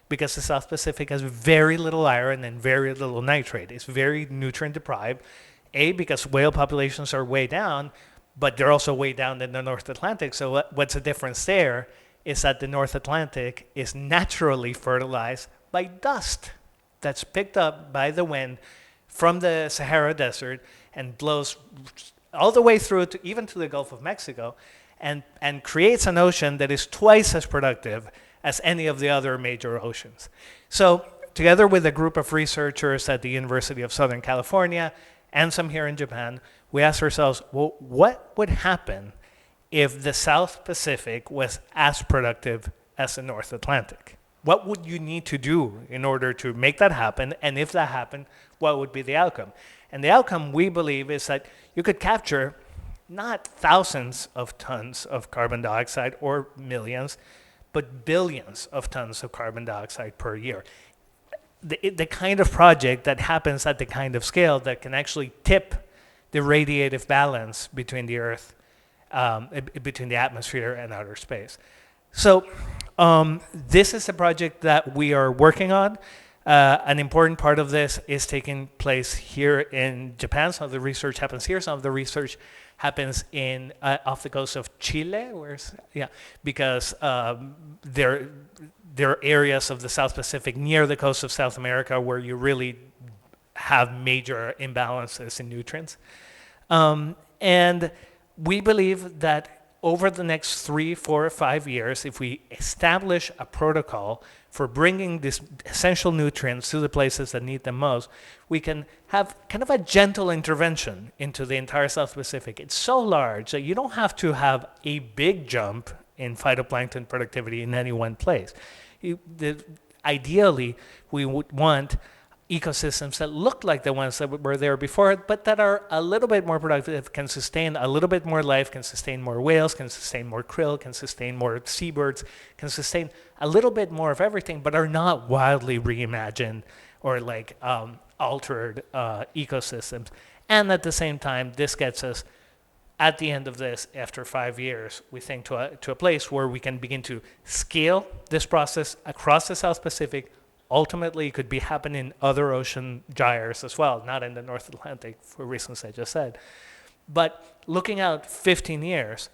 Because the South Pacific has very little iron and very little nitrate. It's very nutrient deprived. A, because whale populations are way down, but they're also way down in the North Atlantic. So what's the difference there is that the North Atlantic is naturally fertilized by dust that's picked up by the wind from the Sahara Desert and blows all the way through to even to the Gulf of Mexico and creates an ocean that is twice as productive as any of the other major oceans. So together with a group of researchers at the University of Southern California and some here in Japan, we asked ourselves, well, what would happen if the South Pacific was as productive as the North Atlantic? What would you need to do in order to make that happen? And if that happened, what would be the outcome? And the outcome, we believe, is that you could capture not thousands of tons of carbon dioxide or millions, but billions of tons of carbon dioxide per year. The kind of project that happens at the kind of scale that can actually tip the radiative balance between the Earth, between the atmosphere and outer space. So this is a project that we are working on. An important part of this is taking place here in Japan. Some of the research happens here. Some of the research happens in off the coast of Chile, because there are areas of the South Pacific near the coast of South America where you really have major imbalances in nutrients. And we believe that over the next 3, 4, or 5 years, if we establish a protocol for bringing these essential nutrients to the places that need them most, we can have kind of a gentle intervention into the entire South Pacific. It's so large that you don't have to have a big jump in phytoplankton productivity in any one place. Ideally, we would want ecosystems that look like the ones that were there before, but that are a little bit more productive, can sustain a little bit more life, can sustain more whales, can sustain more krill, can sustain more seabirds, can sustain a little bit more of everything, but are not wildly reimagined or like altered ecosystems. And at the same time, this gets us, at the end of this, after 5 years, we think to a place where we can begin to scale this process across the South Pacific. Ultimately, it could be happening in other ocean gyres as well, not in the North Atlantic for reasons I just said. But looking out 15 years,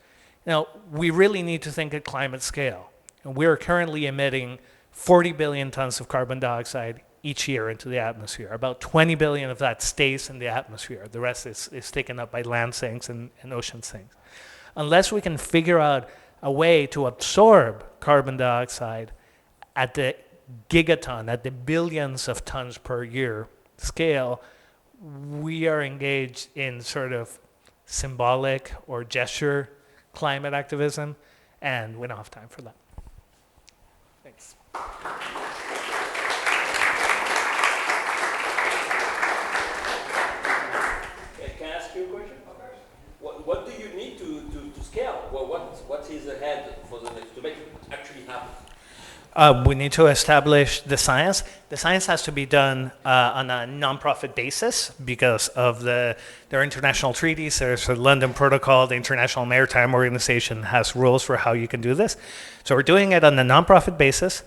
we really need to think at climate scale. And we're currently emitting 40 billion tons of carbon dioxide each year into the atmosphere. About 20 billion of that stays in the atmosphere. The rest is taken up by land sinks and ocean sinks. Unless we can figure out a way to absorb carbon dioxide at the gigaton, at the billions of tons per year scale, we are engaged in sort of symbolic or gesture climate activism, and we don't have time for that. Thanks. Can I ask you a question? What do you need to scale? Well, what is ahead for the next to make it actually happen? We need to establish the science. The science has to be done on a nonprofit basis because of there are international treaties. There's a London Protocol. The International Maritime Organization has rules for how you can do this. So we're doing it on a nonprofit basis.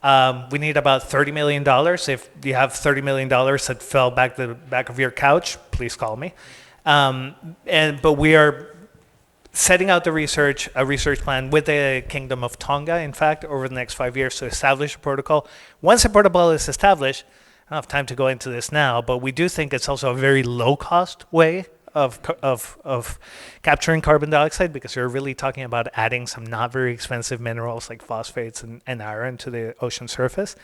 We need about $30 million. If you have $30 million that fell back the back of your couch, please call me. But we are setting out a research plan with the Kingdom of Tonga, in fact, over the next 5 years to establish a protocol. Once a protocol is established, I don't have time to go into this now, but we do think it's also a very low-cost way of capturing carbon dioxide because you're really talking about adding some not very expensive minerals like phosphates and iron to the ocean surface.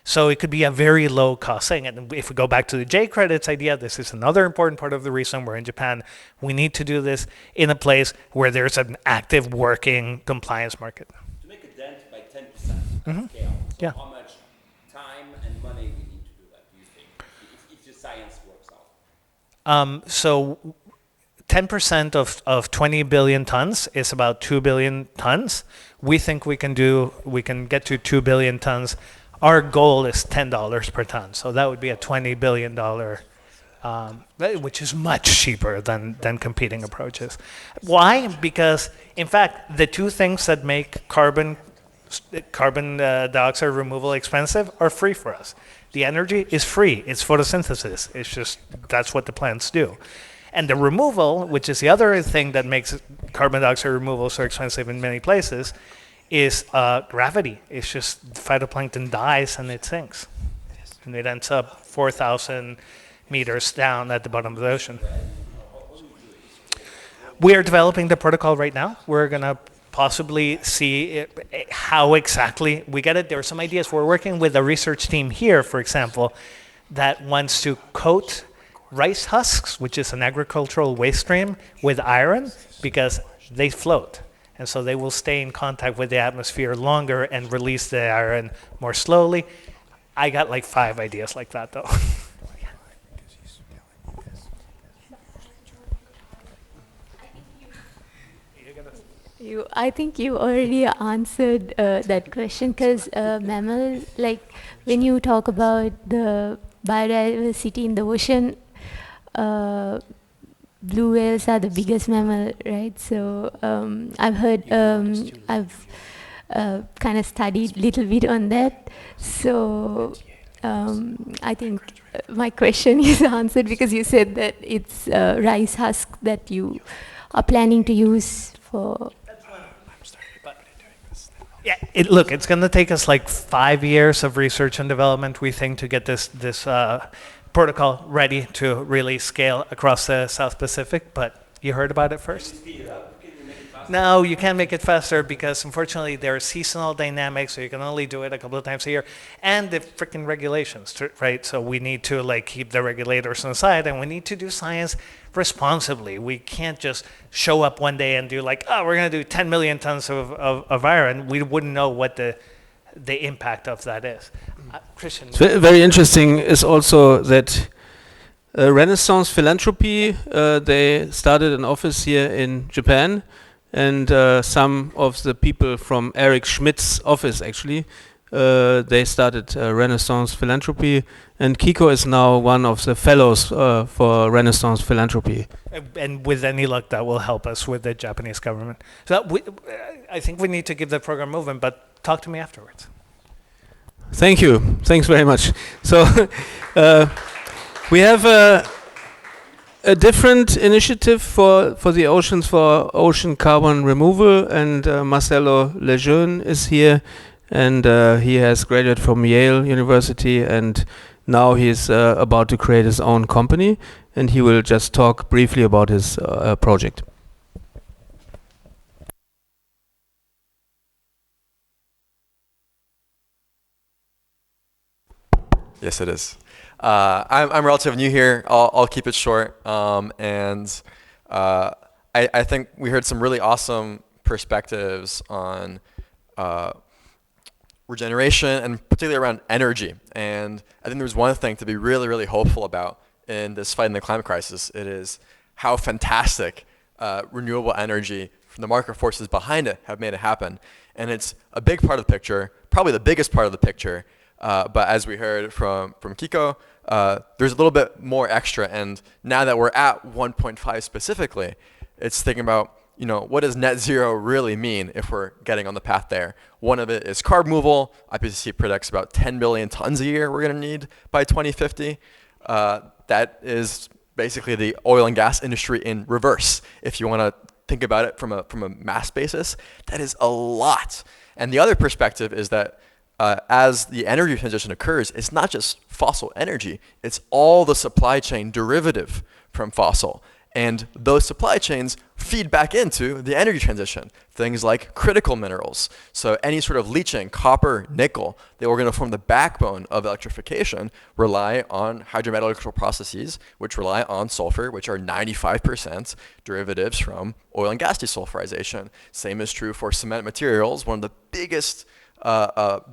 So it could be a very low cost thing. And if we go back to the J credits idea, this is another important part of the reason we're in Japan. We need to do this in a place where there's an active working compliance market. To make a dent by 10% scale, so how much time and money we need to do that, do you think, if the science works out? So 10% of 20 billion tons is about 2 billion tons. We think we can get to 2 billion tons. Our goal is $10 per ton, so that would be a $20 billion which is much cheaper than competing approaches. Why? Because, in fact, the two things that make carbon dioxide removal expensive are free for us. The energy is free. It's photosynthesis. It's just, that's what the plants do. And the removal, which is the other thing that makes carbon dioxide removal so expensive in many places, is gravity. It's just phytoplankton dies and it sinks. And it ends up 4,000 meters down at the bottom of the ocean. We are developing the protocol right now. We're going to possibly see how exactly we get it. There are some ideas. We're working with a research team here, for example, that wants to coat rice husks, which is an agricultural waste stream, with iron because they float. And so they will stay in contact with the atmosphere longer and release the iron more slowly. I got like 5 ideas like that, though. I think you already answered that question, because mammals, like when you talk about the biodiversity in the ocean, blue whales are the biggest mammal, right? So I've heard, I've kind of studied a little bit on that. So I think my question is answered, because you said that it's rice husk that you are planning to use for. Yeah, look, it's going to take us like 5 years of research and development, we think, to get this protocol ready to really scale across the South Pacific. But you heard about it first. No, you can't make it faster because, unfortunately, there are seasonal dynamics, so you can only do it a couple of times a year, and the freaking regulations, right? So we need to like keep the regulators on the side, and we need to do science responsibly. We can't just show up one day and do like, oh, we're going to do 10 million tons of iron. We wouldn't know what the impact of that is. Christian. So very interesting is also that Renaissance Philanthropy, they started an office here in Japan, and some of the people from Eric Schmidt's office, actually, they started Renaissance Philanthropy, and Kiko is now one of the fellows for Renaissance Philanthropy. And with any luck, that will help us with the Japanese government. So I think we need to keep the program moving, but talk to me afterwards. Thank you. Thanks very much. So we have a different initiative for the oceans, for ocean carbon removal, and Marcelo Lejeune is here, and he has graduated from Yale University, and now he's about to create his own company, and he will just talk briefly about his project. Yes, it is. I'm relatively new here. I'll keep it short. I think we heard some really awesome perspectives on regeneration and particularly around energy. And I think there's one thing to be really, really hopeful about in this fight in the climate crisis. It is how fantastic renewable energy from the market forces behind it have made it happen. And it's a big part of the picture, probably the biggest part of the picture. But as we heard from Kiko, there's a little bit more extra. And now that we're at 1.5 specifically, it's thinking about, what does net zero really mean if we're getting on the path there? One of it is carbon removal. IPCC predicts about 10 billion tons a year we're going to need by 2050. That is basically the oil and gas industry in reverse. If you want to think about it from a mass basis, that is a lot. And the other perspective is that as the energy transition occurs, it's not just fossil energy, it's all the supply chain derivative from fossil. And those supply chains feed back into the energy transition, things like critical minerals. So any sort of leaching, copper, nickel, they were going to form the backbone of electrification, rely on hydrometallurgical processes, which rely on sulfur, which are 95% derivatives from oil and gas desulfurization. Same is true for cement materials. One of the biggest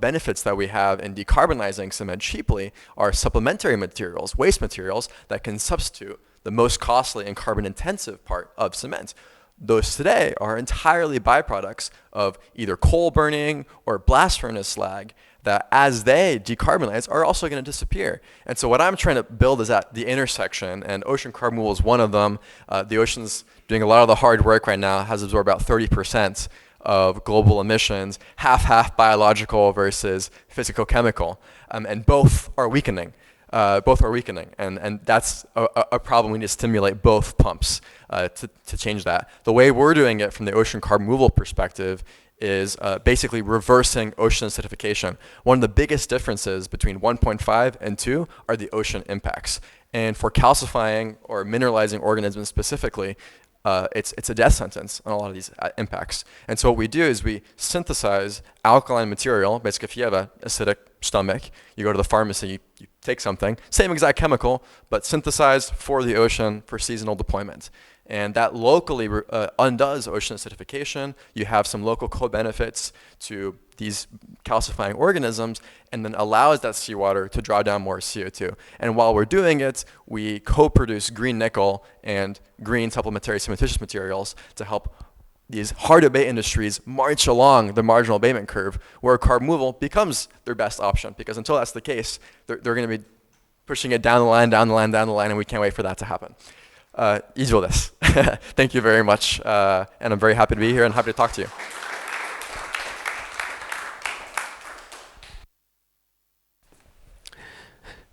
benefits that we have in decarbonizing cement cheaply are supplementary materials, waste materials that can substitute the most costly and carbon intensive part of cement. Those today are entirely byproducts of either coal burning or blast furnace slag that as they decarbonize are also going to disappear. And so what I'm trying to build is at the intersection, and ocean carbon removal is one of them. The ocean's doing a lot of the hard work right now, has absorbed about 30% of global emissions, half biological versus physicochemical, and both are weakening. And that's a problem. We need to stimulate both pumps to change that. The way we're doing it from the ocean carbon removal perspective is basically reversing ocean acidification. One of the biggest differences between 1.5 and 2 are the ocean impacts. And for calcifying or mineralizing organisms specifically, it's a death sentence on a lot of these impacts. And so what we do is we synthesize alkaline material. Basically, if you have an acidic stomach, you go to the pharmacy, you take something, same exact chemical, but synthesized for the ocean for seasonal deployment. And that locally undoes ocean acidification. You have some local co-benefits to these calcifying organisms, and then allows that seawater to draw down more CO2. And while we're doing it, we co-produce green nickel and green supplementary cementitious materials to help these hard-to-abate industries march along the marginal abatement curve, where carbon removal becomes their best option. Because until that's the case, they're going to be pushing it down the line, and we can't wait for that to happen. Easy this. Thank you very much, and I'm very happy to be here and happy to talk to you.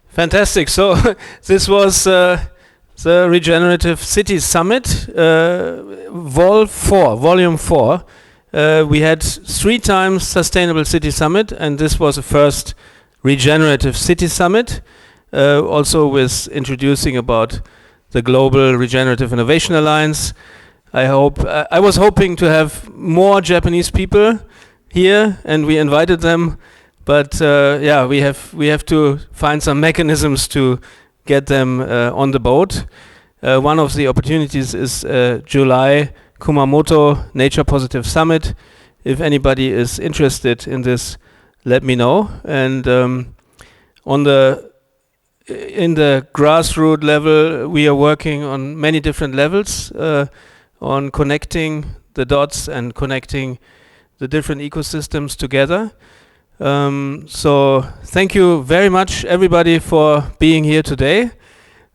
Fantastic. So this was the Regenerative Cities Summit, Volume 4. We had 3 times Sustainable City Summit, and this was the first Regenerative City Summit, also with introducing about the Global Regenerative Innovation Alliance. I was hoping to have more Japanese people here, and we invited them. But yeah, we have to find some mechanisms to get them on the boat. One of the opportunities is July Kumamoto Nature Positive Summit. If anybody is interested in this, let me know. And in the grassroots level, we are working on many different levels on connecting the dots and connecting the different ecosystems together. So thank you very much, everybody, for being here today.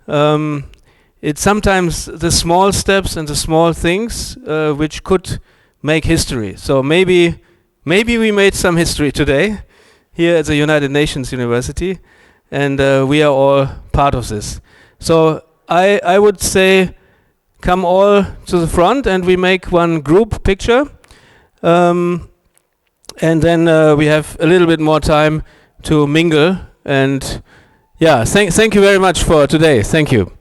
It's sometimes the small steps and the small things which could make history. So maybe we made some history today here at the United Nations University, and we are all part of this. So I would say come all to the front and we make one group picture. And then we have a little bit more time to mingle. And yeah, thank you very much for today. Thank you.